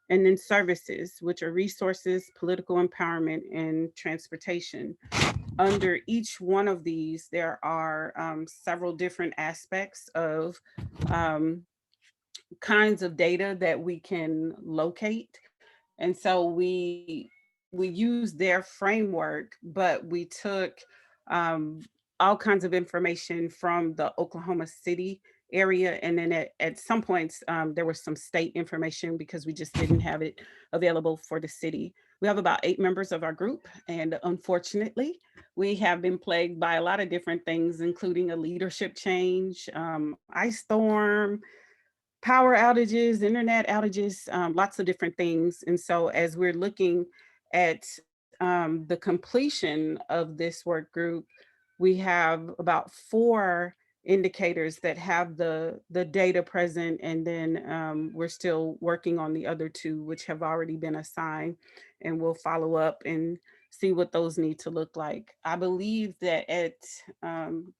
and then services, which are resources, political empowerment, and transportation. Under each one of these, there are several different aspects of kinds of data that we can locate. And so we use their framework, but we took all kinds of information from the Oklahoma City area. And then at some points, there was some state information because we just didn't have it available for the city. We have about 8 members of our group. And unfortunately, we have been plagued by a lot of different things, including a leadership change, ice storm, power outages, internet outages, lots of different things. And so as we're looking at the completion of this work group, we have about 4 indicators that have the data present, and then we're still working on the other 2, which have already been assigned, and we'll follow up and see what those need to look like. I believe that at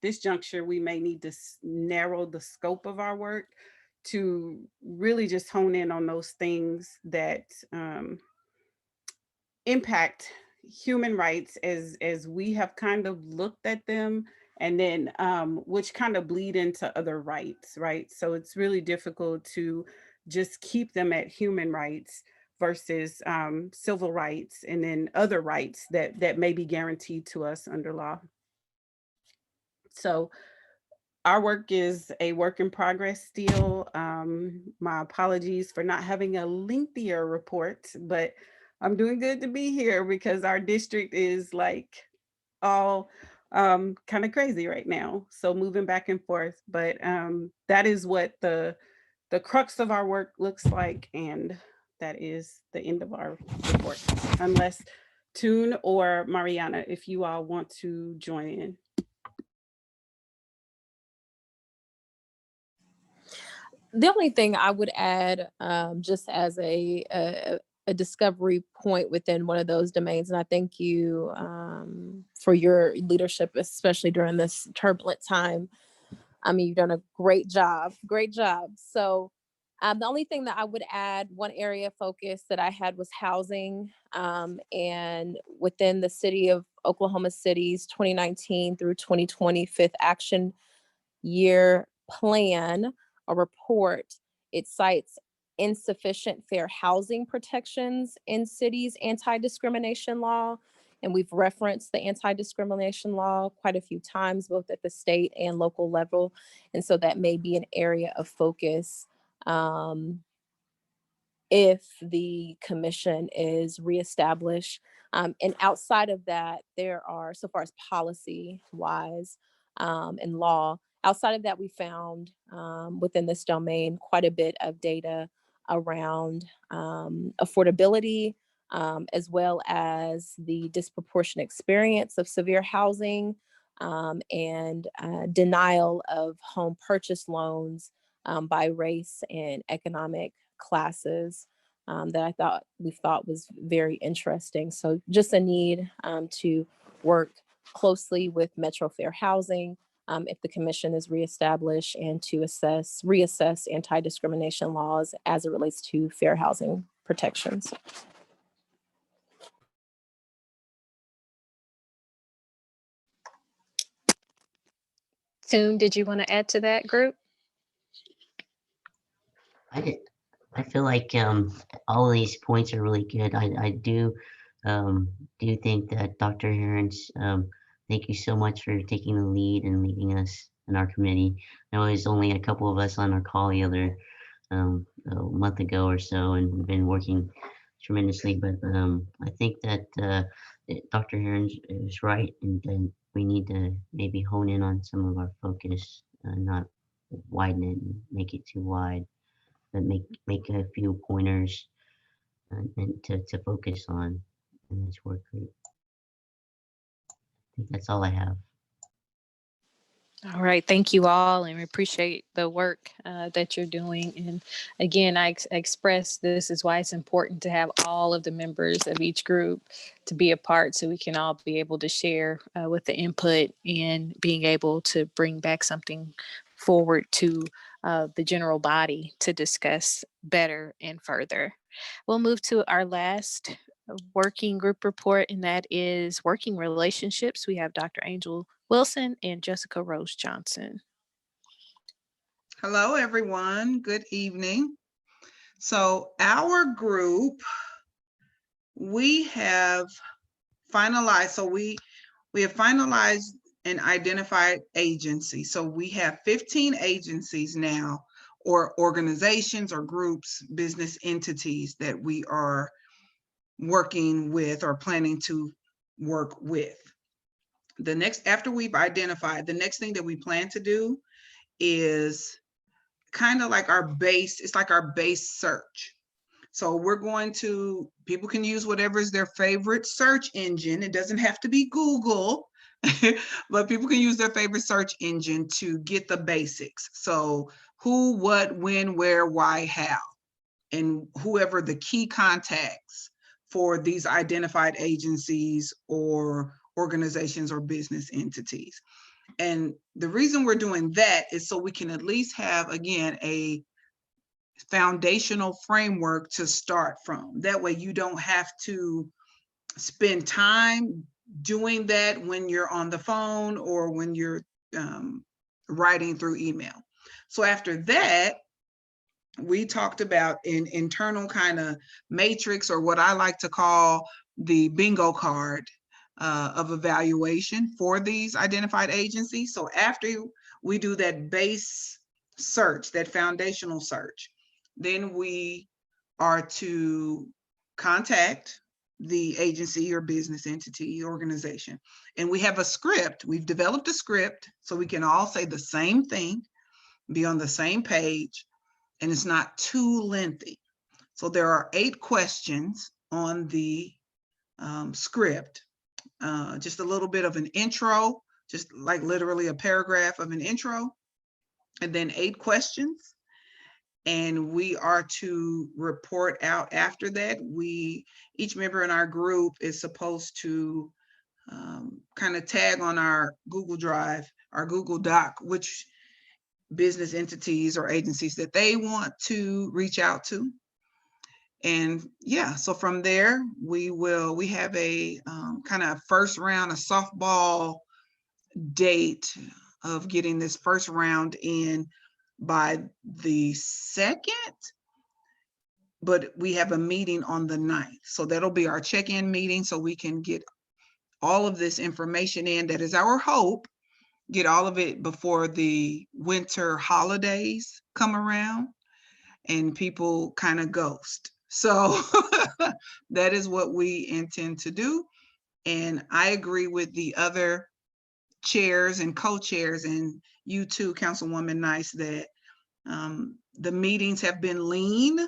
this juncture, we may need to narrow the scope of our work to really just hone in on those things that impact human rights as we have kind of looked at them, and then which kind of bleed into other rights, right? So it's really difficult to just keep them at human rights versus civil rights and then other rights that may be guaranteed to us under law. So our work is a work in progress still. My apologies for not having a lengthier report, but I'm doing good to be here because our district is like all kind of crazy right now. So moving back and forth, but that is what the crux of our work looks like. And that is the end of our report, unless Toon or Mariana, if you all want to join in. The only thing I would add, just as a discovery point within one of those domains, and I thank you for your leadership, especially during this turbulent time. I mean, you've done a great job, great job. So the only thing that I would add, one area of focus that I had was housing, and within the city of Oklahoma City's 2019 through 2020 Fifth Action Year Plan, a report, it cites insufficient fair housing protections in cities' anti-discrimination law. And we've referenced the anti-discrimination law quite a few times, both at the state and local level. And so that may be an area of focus if the commission is reestablished. And outside of that, there are, so far as policy wise and law, outside of that, we found within this domain quite a bit of data around affordability, as well as the disproportionate experience of severe housing and denial of home purchase loans by race and economic classes that we thought was very interesting. So just a need to work closely with Metro Fair Housing if the commission is reestablished, and to reassess anti-discrimination laws as it relates to fair housing protections. Soon, did you want to add to that group? I feel like all of these points are really good. I do do think that Dr. Herons, thank you so much for taking the lead and leading us in our committee. I know there's only a couple of us on our call the other a month ago or so, and we've been working tremendously. But I think that Dr. Herons is right, and we need to maybe hone in on some of our focus, not widen it and make it too wide, but make a few pointers and to focus on in this work group. I think that's all I have. All right, thank you all, and we appreciate the work that you're doing. And again, I express this is why it's important to have all of the members of each group to be a part, so we can all be able to share with the input and being able to bring back something forward to the general body to discuss better and further. We'll move to our last working group report, and that is working relationships. We have Dr. Angel Wilson and Jessica Rose Johnson. Hello, everyone. Good evening. So our group, we have finalized, we have finalized and identified agencies. So we have 15 agencies now, or organizations or groups, business entities that we are working with or planning to work with. The next, after we've identified, the next thing that we plan to do is kind of like our base, it's like our base search. So we're going to, people can use whatever is their favorite search engine. It doesn't have to be Google, but people can use their favorite search engine to get the basics. So who, what, when, where, why, how, and whoever the key contacts for these identified agencies or organizations or business entities. And the reason we're doing that is so we can at least have, again, a foundational framework to start from. That way you don't have to spend time doing that when you're on the phone or when you're writing through email. So after that, we talked about an internal kind of matrix, or what I like to call the bingo card of evaluation for these identified agencies. So after we do that base search, that foundational search, then we are to contact the agency or business entity organization. And we have a script. We've developed a script so we can all say the same thing, be on the same page, and it's not too lengthy. So there are 8 questions on the script. Just a little bit of an intro, just like literally a paragraph of an intro, and then 8 questions. And we are to report out after that. Each member in our group is supposed to kind of tag on our Google Drive, our Google Doc, which business entities or agencies that they want to reach out to. And yeah, so from there, we have a kind of first round, a softball date of getting this first round in by the 2nd, but we have a meeting on the 9th. So that'll be our check-in meeting, so we can get all of this information in. That is our hope, get all of it before the winter holidays come around and people kind of ghost. So that is what we intend to do. And I agree with the other chairs and co-chairs, and you too, Councilwoman Nice, that the meetings have been lean,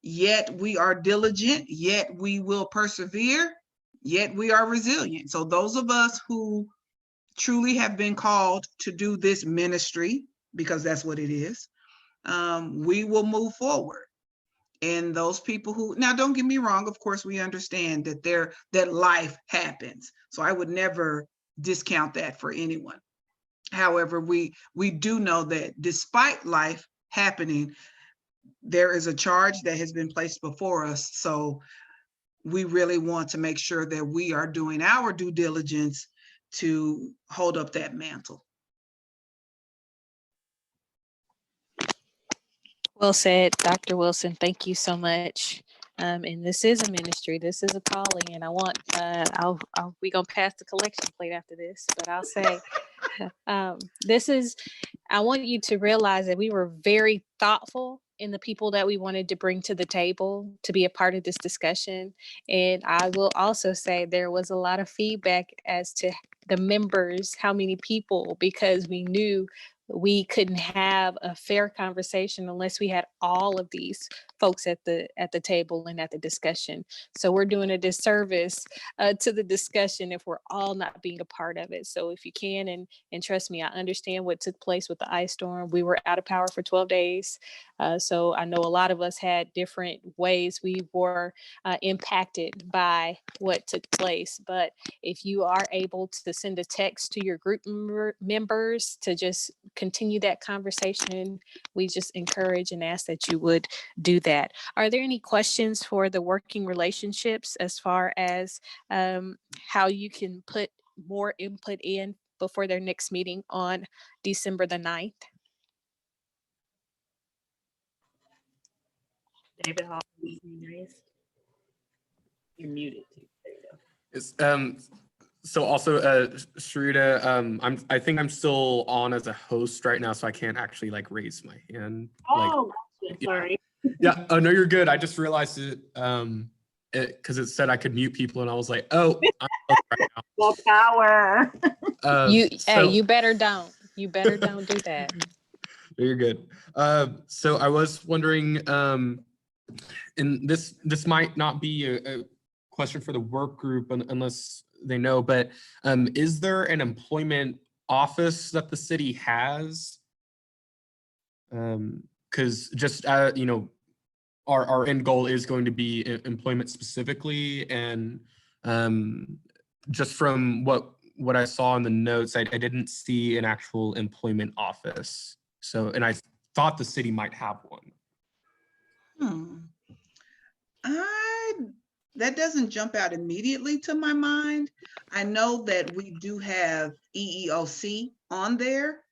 yet we are diligent, yet we will persevere, yet we are resilient. So those of us who truly have been called to do this ministry, because that's what it is, we will move forward. And those people who, now don't get me wrong, of course we understand that life happens. So I would never discount that for anyone. However, we do know that despite life happening, there is a charge that has been placed before us. So we really want to make sure that we are doing our due diligence to hold up that mantle. Well said, Dr. Wilson. Thank you so much. And this is a ministry, this is a calling, and I want, we gonna pass the collection plate after this, but I'll say, I want you to realize that we were very thoughtful in the people that we wanted to bring to the table to be a part of this discussion. And I will also say there was a lot of feedback as to the members, how many people, because we knew we couldn't have a fair conversation unless we had all of these folks at the table and at the discussion. So we're doing a disservice to the discussion if we're all not being a part of it. So if you can, and trust me, I understand what took place with the ice storm. We were out of power for 12 days. So I know a lot of us had different ways we were impacted by what took place. But if you are able to send a text to your group members to just continue that conversation, we just encourage and ask that you would do that. Are there any questions for the working relationships as far as how you can put more input in before their next meeting on December the 9th? David, how nice. You're muted too. There you go. It's, so also, Sharita, I think I'm still on as a host right now, so I can't actually like raise my hand. Oh, like, sorry. Yeah, oh no, you're good. I just realized it, because it said I could mute people, and I was like, oh, I'm right now. Well, power. You better don't. You better don't do that. You're good. So I was wondering, and this might not be a question for the work group unless they know, but is there an employment office that the city has? Because just you know, our end goal is going to be employment specifically, and just from what I saw in the notes, I didn't see an actual employment office. So, and I thought the city might have one. That doesn't jump out immediately to my mind. I know that we do have EEOC on there,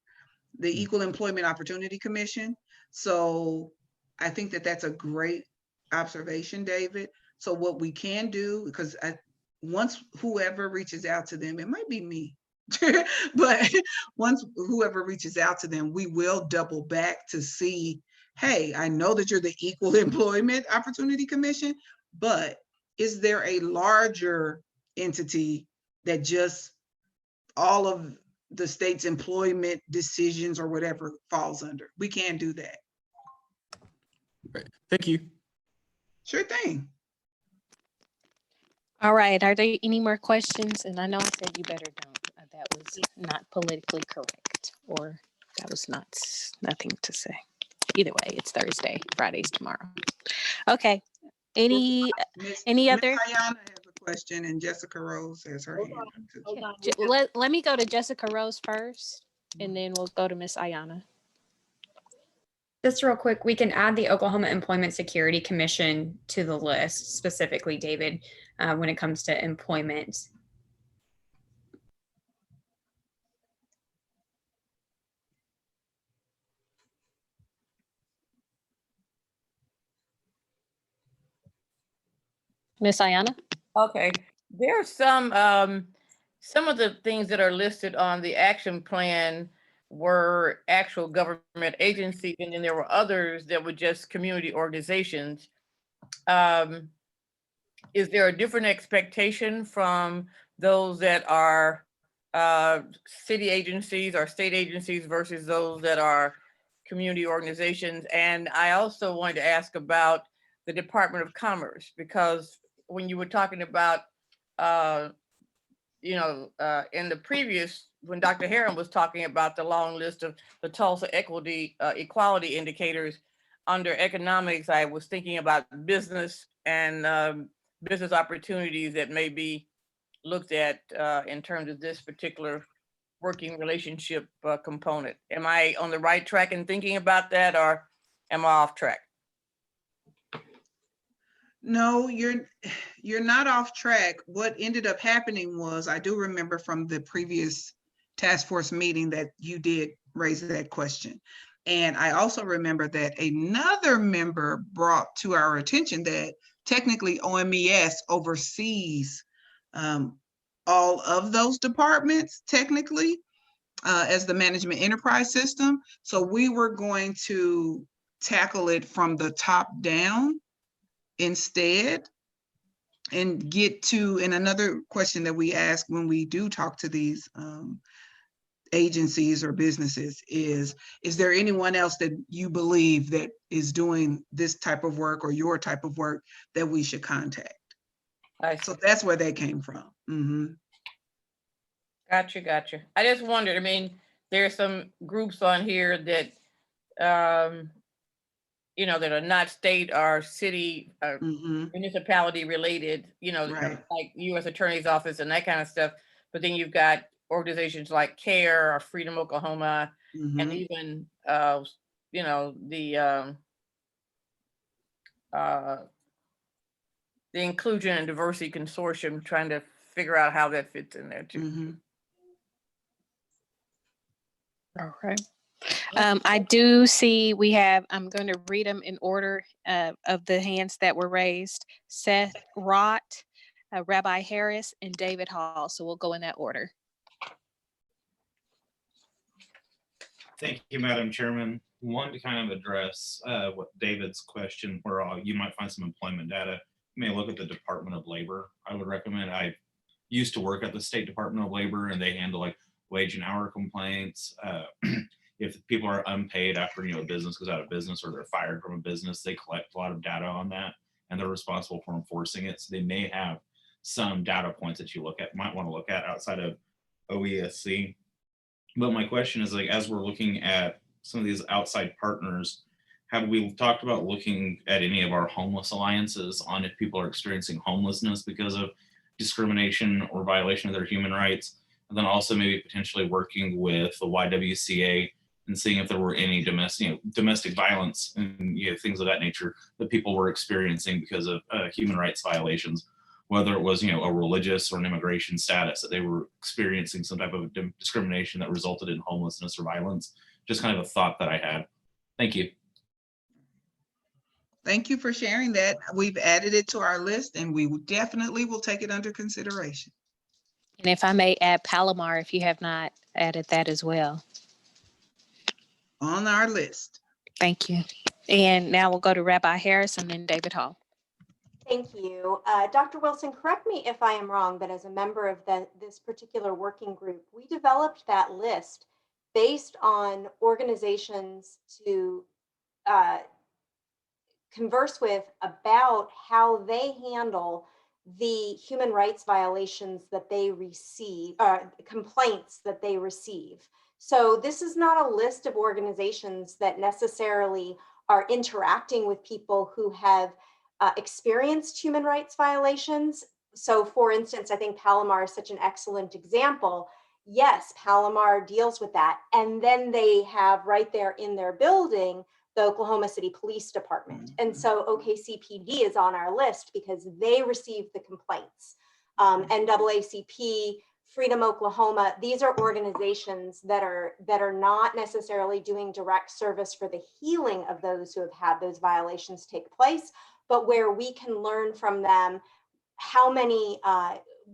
the Equal Employment Opportunity Commission. So I think that that's a great observation, David. So what we can do, because once whoever reaches out to them, it might be me, but once whoever reaches out to them, we will double back to see, hey, I know that you're the Equal Employment Opportunity Commission, but is there a larger entity that just all of the state's employment decisions or whatever falls under? We can do that. Right. Thank you. Sure thing. All right. Are there any more questions? And I know I said you better don't. That was not politically correct, or that was nothing to say. Either way, it's Thursday. Friday's tomorrow. Okay. Any other? Miss Ayana has a question, and Jessica Rose has her hand up too. Let me go to Jessica Rose first, and then we'll go to Miss Ayana. Just real quick, we can add the Oklahoma Employment Security Commission to the list, specifically, David, when it comes to employment. Miss Ayana? Okay, there are some of the things that are listed on the action plan were actual government agencies, and then there were others that were just community organizations. Is there a different expectation from those that are city agencies or state agencies versus those that are community organizations? And I also wanted to ask about the Department of Commerce, because when you were talking about, in the previous, when Dr. Heron was talking about the long list of the Tulsa equality indicators under economics, I was thinking about business and business opportunities that may be looked at in terms of this particular working relationship component. Am I on the right track in thinking about that, or am I off track? No, you're not off track. What ended up happening was, I do remember from the previous task force meeting that you did raise that question. And I also remember that another member brought to our attention that technically OMES oversees all of those departments technically as the management enterprise system. So we were going to tackle it from the top down instead, and get to, and another question that we ask when we do talk to these agencies or businesses is there anyone else that you believe that is doing this type of work or your type of work that we should contact? So that's where they came from. Gotcha. I just wondered, I mean, there's some groups on here that, you know, that are not state or city municipality related, you know, like U.S. Attorney's Office and that kind of stuff. But then you've got organizations like CARE or Freedom Oklahoma, and even, you know, the Inclusion and Diversity Consortium, trying to figure out how that fits in there too. All right. I do see we have, I'm going to read them in order of the hands that were raised. Seth Rott, Rabbi Harris, and David Hall. So we'll go in that order. Thank you, Madam Chairman. One, to kind of address what David's question, where you might find some employment data. You may look at the Department of Labor. I would recommend, I used to work at the State Department of Labor, and they handle like wage and hour complaints. If people are unpaid after, you know, a business goes out of business or they're fired from a business, they collect a lot of data on that, and they're responsible for enforcing it. So they may have some data points that you might want to look at outside of OESC. But my question is, like, as we're looking at some of these outside partners, have we talked about looking at any of our homeless alliances on if people are experiencing homelessness because of discrimination or violation of their human rights? And then also maybe potentially working with the YWCA and seeing if there were any domestic violence and things of that nature that people were experiencing because of human rights violations, whether it was a religious or an immigration status, that they were experiencing some type of discrimination that resulted in homelessness or violence. Just kind of a thought that I had. Thank you. Thank you for sharing that. We've added it to our list, and we definitely will take it under consideration. And if I may add Palomar, if you have not added that as well. On our list. Thank you. And now we'll go to Rabbi Harris and then David Hall. Thank you. Dr. Wilson, correct me if I am wrong, but as a member of this particular working group, we developed that list based on organizations to converse with about how they handle the human rights violations that they receive, complaints that they receive. So this is not a list of organizations that necessarily are interacting with people who have experienced human rights violations. So for instance, I think Palomar is such an excellent example. Yes, Palomar deals with that. And then they have right there in their building, the Oklahoma City Police Department. And so OKCPD is on our list because they receive the complaints. NAACP, Freedom Oklahoma, these are organizations that are not necessarily doing direct service for the healing of those who have had those violations take place, but where we can learn from them how many,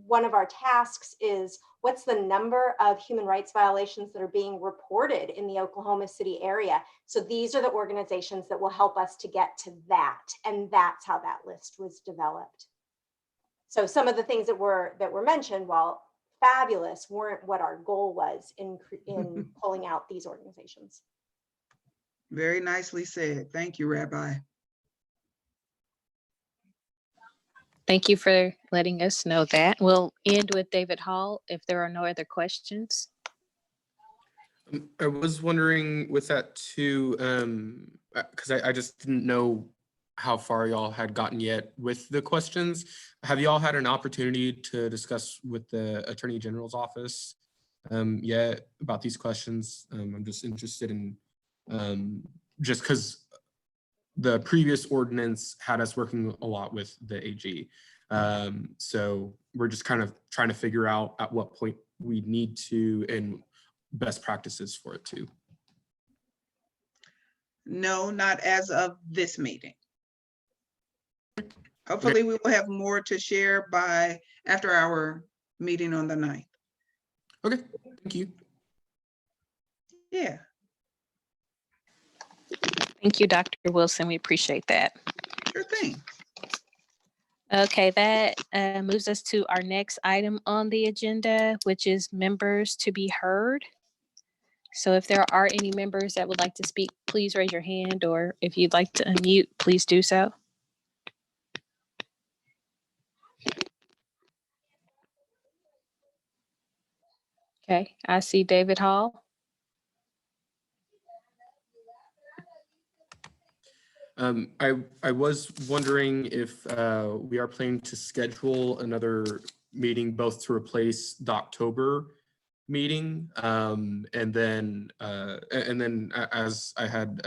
one of our tasks is what's the number of human rights violations that are being reported in the Oklahoma City area. So these are the organizations that will help us to get to that. And that's how that list was developed. So some of the things that were mentioned, while fabulous, weren't what our goal was in pulling out these organizations. Very nicely said. Thank you, Rabbi. Thank you for letting us know that. We'll end with David Hall if there are no other questions. I was wondering with that too, because I just didn't know how far y'all had gotten yet with the questions. Have y'all had an opportunity to discuss with the Attorney General's office yet about these questions? I'm just interested in, just because the previous ordinance had us working a lot with the AG. So we're just kind of trying to figure out at what point we need to and best practices for it too. No, not as of this meeting. Hopefully we will have more to share by after our meeting on the 9th. Okay, thank you. Yeah. Thank you, Dr. Wilson. We appreciate that. Sure thing. Okay, that moves us to our next item on the agenda, which is members to be heard. So if there are any members that would like to speak, please raise your hand, or if you'd like to unmute, please do so. Okay, I see David Hall. I was wondering if we are planning to schedule another meeting both to replace the October meeting, and then as I had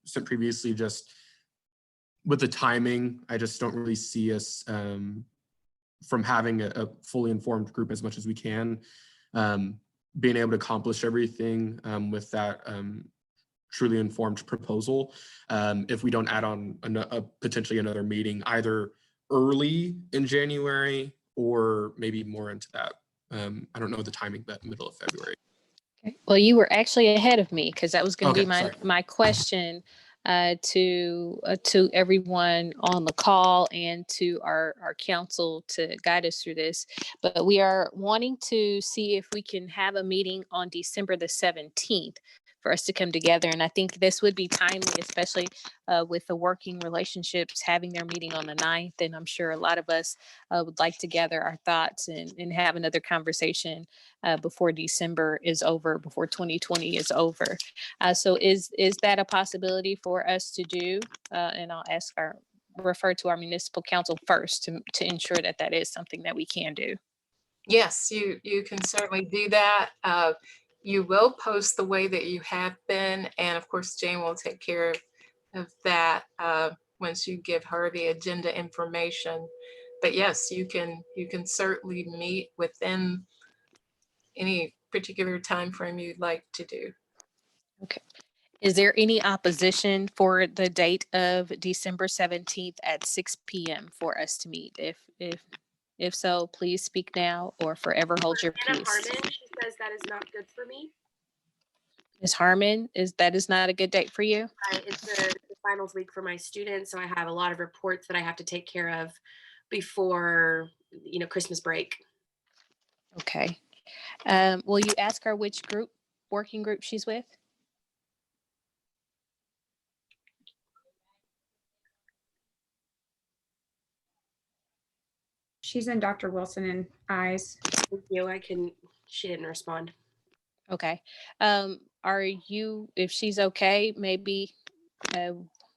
said previously, just with the timing, I just don't really see us from having a fully informed group as much as we can, being able to accomplish everything with that truly informed proposal, if we don't add on potentially another meeting either early in January or maybe more into that. I don't know the timing, but middle of February. Okay. Well, you were actually ahead of me because that was going to be Okay, my question to everyone on the call and to our council to guide us through this. But we are wanting to see if we can have a meeting on December the 17th for us to come together. And I think this would be timely, especially with the working relationships having their meeting on the 9th. And I'm sure a lot of us would like to gather our thoughts and have another conversation before December is over, before 2020 is over. So is that a possibility for us to do? And I'll refer to our municipal council first to ensure that that is something that we can do. Yes, you can certainly do that. You will post the way that you have been. And of course, Jane will take care of that once you give her the agenda information. But yes, you can certainly meet within any particular time frame you'd like to do. Okay. Is there any opposition for the date of December 17th at 6 p.m. for us to meet? If so, please speak now or forever hold your Anna peace. Harmon, she says that is not good for me. Ms. Harmon, that is not a good date for you? It's the finals week for my students, so I have a lot of reports that I have to take care of before, Christmas break. Okay. Will you ask her which working group she's with? She's in Dr. Wilson and I's. Thank you. She didn't respond. Okay. If she's okay, maybe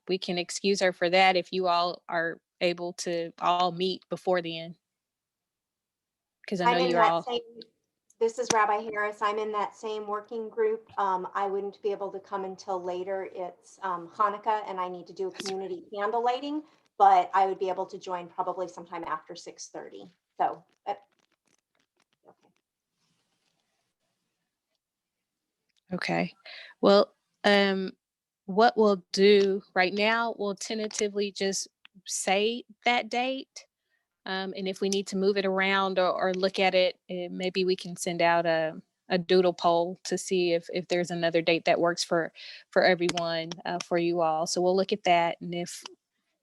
we can excuse her for that if you all are able to all meet before then. Because I know you're all. This is Rabbi Harris. I'm in that same working group. I wouldn't be able to come until later. It's Hanukkah and I need to do a community candle lighting, but I would be able to join probably sometime after 6:30. So, Okay. Well, what we'll do right now, we'll tentatively just say that date. And if we need to move it around or look at it, maybe we can send out a doodle poll to see if there's another date that works for everyone, for you all. So we'll look at that. And if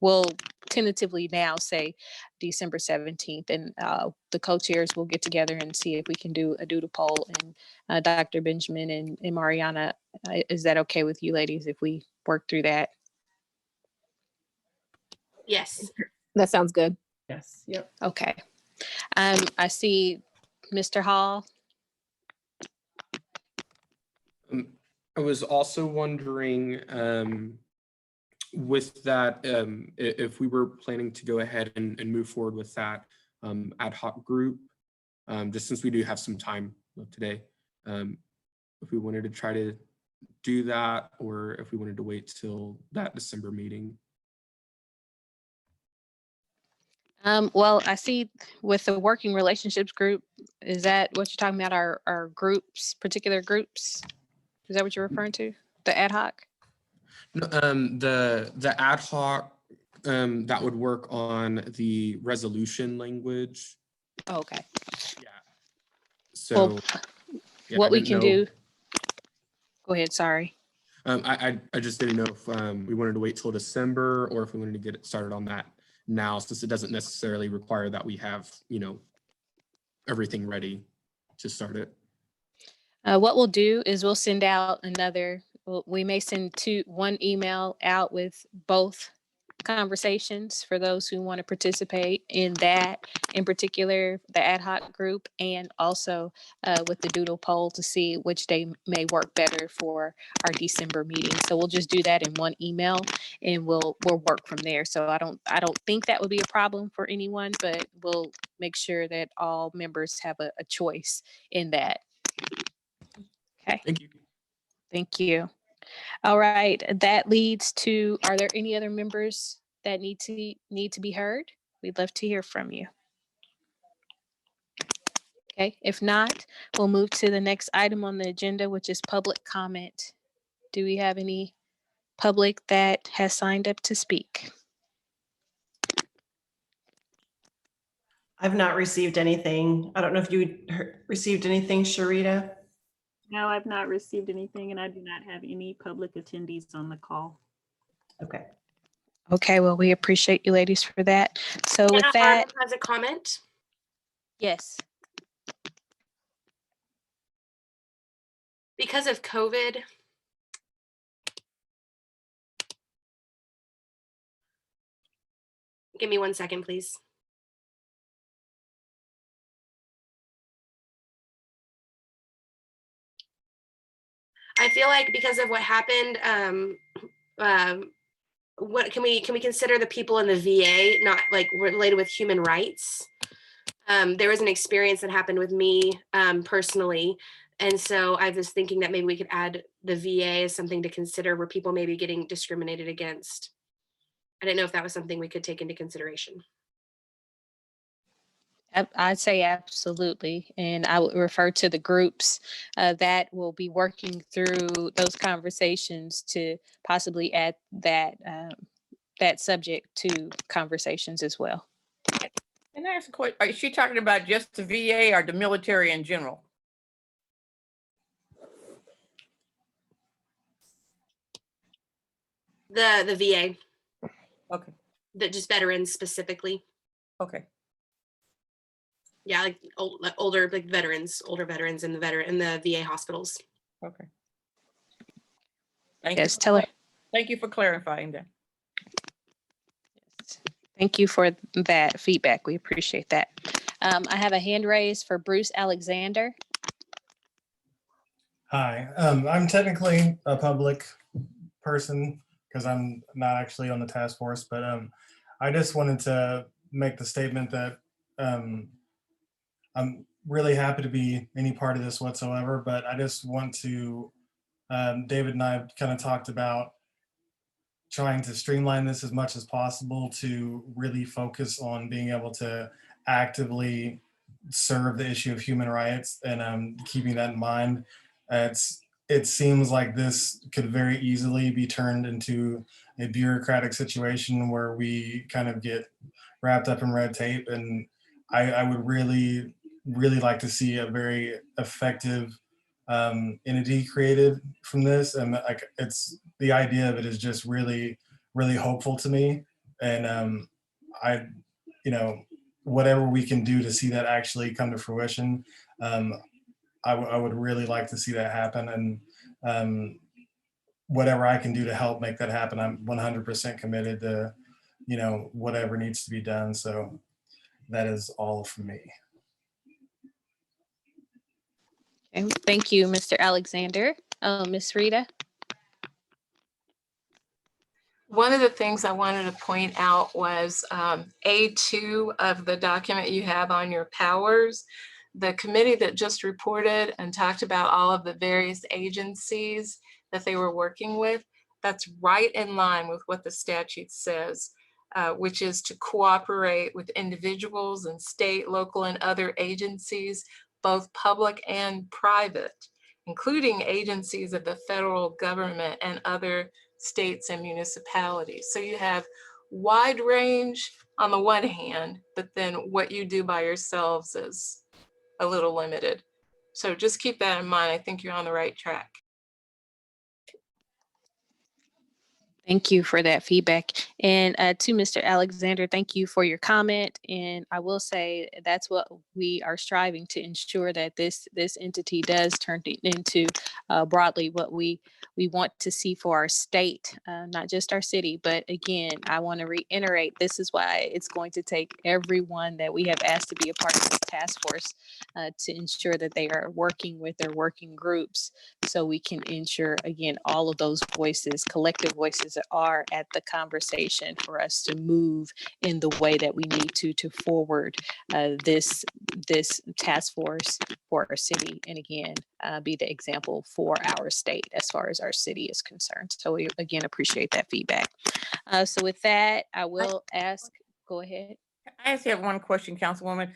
we'll tentatively now say December 17th, and the co-chairs will get together and see if we can do a doodle poll. And Dr. Benjamin and Mariana, is that okay with you ladies if we work through that? Yes. That sounds good. Yes. Yep. Okay. I see Mr. Hall. I was also wondering with that, if we were planning to go ahead and move forward with that ad hoc group, just since we do have some time left today, if we wanted to try to do that, or if we wanted to wait till that December meeting. Well, I see with the working relationships group, is that what you're talking about, our groups, particular groups? Is that what you're referring to? The ad hoc? No, the ad hoc that would work on the resolution language. Oh, okay. Yeah. Well, So yeah, what I we didn't can know. do. Go ahead. Sorry. I just didn't know if we wanted to wait till December or if we wanted to get it started on that now, since it doesn't necessarily require that we have, everything ready to start it. What we'll do is we'll send out we may send one email out with both conversations for those who want to participate in that, in particular, the ad hoc group, and also with the doodle poll to see which day may work better for our December meeting. So we'll just do that in one email and we'll work from there. So I don't think that would be a problem for anyone, but we'll make sure that all members have a choice in that. Okay. Thank you. Thank you. All right. That leads to, are there any other members that need to be heard? We'd love to hear from you. Okay. If not, we'll move to the next item on the agenda, which is public comment. Do we have any public that has signed up to speak? I've not received anything. I don't know if you received anything, Sharita. No, I've not received anything, and I do not have any public attendees on the call. Okay. Okay, well, we appreciate you ladies for that. So with that, Arnold has a comment. yes. Because of COVID, give me 1 second, please. I feel like because of what happened, what can we consider the people in the VA not like related with human rights? There was an experience that happened with me personally. And so I was thinking that maybe we could add the VA as something to consider where people may be getting discriminated against. I didn't know if that was something we could take into consideration. I'd say absolutely. And I would refer to the groups that will be working through those conversations to possibly add that subject to conversations as well. Can I ask a question? Is she talking about just the VA or the military in general? The VA. Okay. Just veterans specifically. Okay. Yeah, like older veterans in the VA hospitals. Okay. Thank Yes, you. tell her. Thank you for clarifying that. Thank you for that feedback. We appreciate that. I have a hand raised for Bruce Alexander. Hi, I'm technically a public person because I'm not actually on the task force, but I just wanted to make the statement that I'm really happy to be any part of this whatsoever, but I just want to, David and I have kind of talked about trying to streamline this as much as possible to really focus on being able to actively serve the issue of human rights and keeping that in mind. It seems like this could very easily be turned into a bureaucratic situation where we kind of get wrapped up in red tape. And I would really like to see a very effective entity created from this. And like the idea of it is just really hopeful to me. And whatever we can do to see that actually come to fruition, I would really like to see that happen. And whatever I can do to help make that happen, I'm 100% committed to, whatever needs to be done. So that is all from me. Okay, thank you, Mr. Alexander. Ms. Rita. One of the things I wanted to point out was A2 of the document you have on your powers. The committee that just reported and talked about all of the various agencies that they were working with, that's right in line with what the statute says, which is to cooperate with individuals and state, local, and other agencies, both public and private, including agencies of the federal government and other states and municipalities. So you have wide range on the one hand, but then what you do by yourselves is a little limited. So just keep that in mind. I think you're on the right track. Thank you for that feedback. And to Mr. Alexander, thank you for your comment. And I will say that's what we are striving to ensure, that this entity does turn into broadly what we want to see for our state, not just our city. But again, I want to reiterate, this is why it's going to take everyone that we have asked to be a part of this task force to ensure that they are working with their working groups, so we can ensure, again, all of those voices, collective voices, are at the conversation for us to move in the way that we need to forward this task force for our city, and again, be the example for our state as far as our city is concerned. So we again appreciate that feedback. So with that, I will ask. Go ahead. I just have one question, Councilwoman.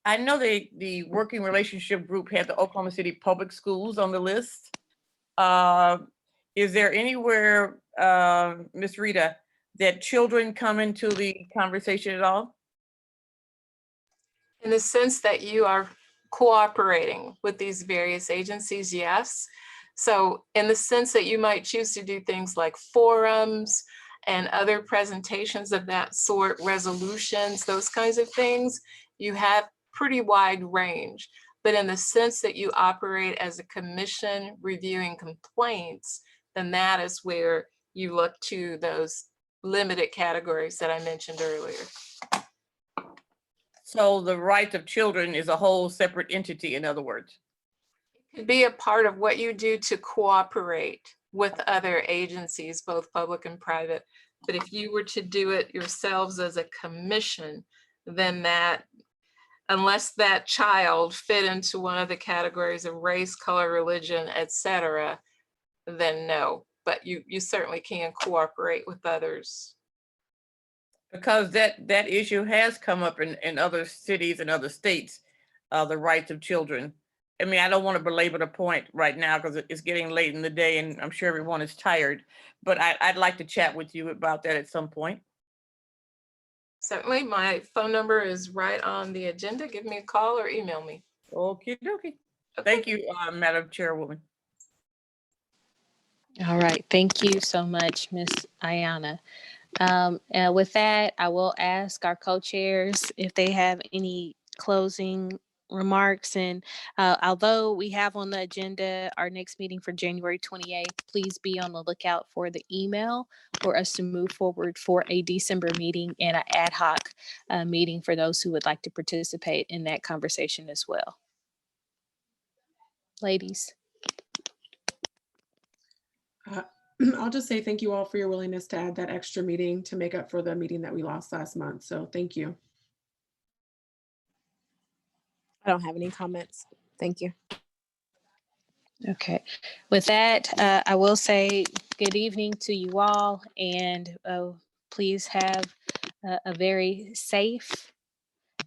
I know the working relationship group had the Oklahoma City Public Schools on the list. Is there anywhere, Ms. Rita, that children come into the conversation at all? In the sense that you are cooperating with these various agencies, yes. So in the sense that you might choose to do things like forums and other presentations of that sort, resolutions, those kinds of things, you have pretty wide range. But in the sense that you operate as a commission reviewing complaints, then that is where you look to those limited categories that I mentioned earlier. So the rights of children is a whole separate entity, in other words. It could be a part of what you do to cooperate with other agencies, both public and private. But if you were to do it yourselves as a commission, then that, unless that child fit into one of the categories of race, color, religion, etc., then no. But you certainly can cooperate with others. Because that issue has come up in other cities and other states, the rights of children. I mean, I don't want to belabor the point right now because it's getting late in the day and I'm sure everyone is tired, but I'd like to chat with you about that at some point. Certainly, my phone number is right on the agenda. Give me a call or email me. Okie dokie. Thank you, Madam Chairwoman. All right. Thank you so much, Ms. Ayana. With that, I will ask our co-chairs if they have any closing remarks. And although we have on the agenda our next meeting for January 28th, please be on the lookout for the email for us to move forward for a December meeting and an ad hoc meeting for those who would like to participate in that conversation as well. Ladies. I'll just say thank you all for your willingness to add that extra meeting to make up for the meeting that we lost last month. So thank you. I don't have any comments. Thank you. Okay. With that, I will say good evening to you all, and please have a very safe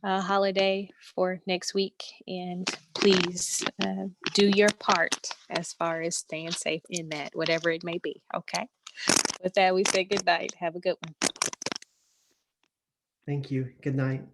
holiday for next week, and please do your part as far as staying safe in that, whatever it may be. Okay. With that, we say good night. Have a good one. Thank you. Good night.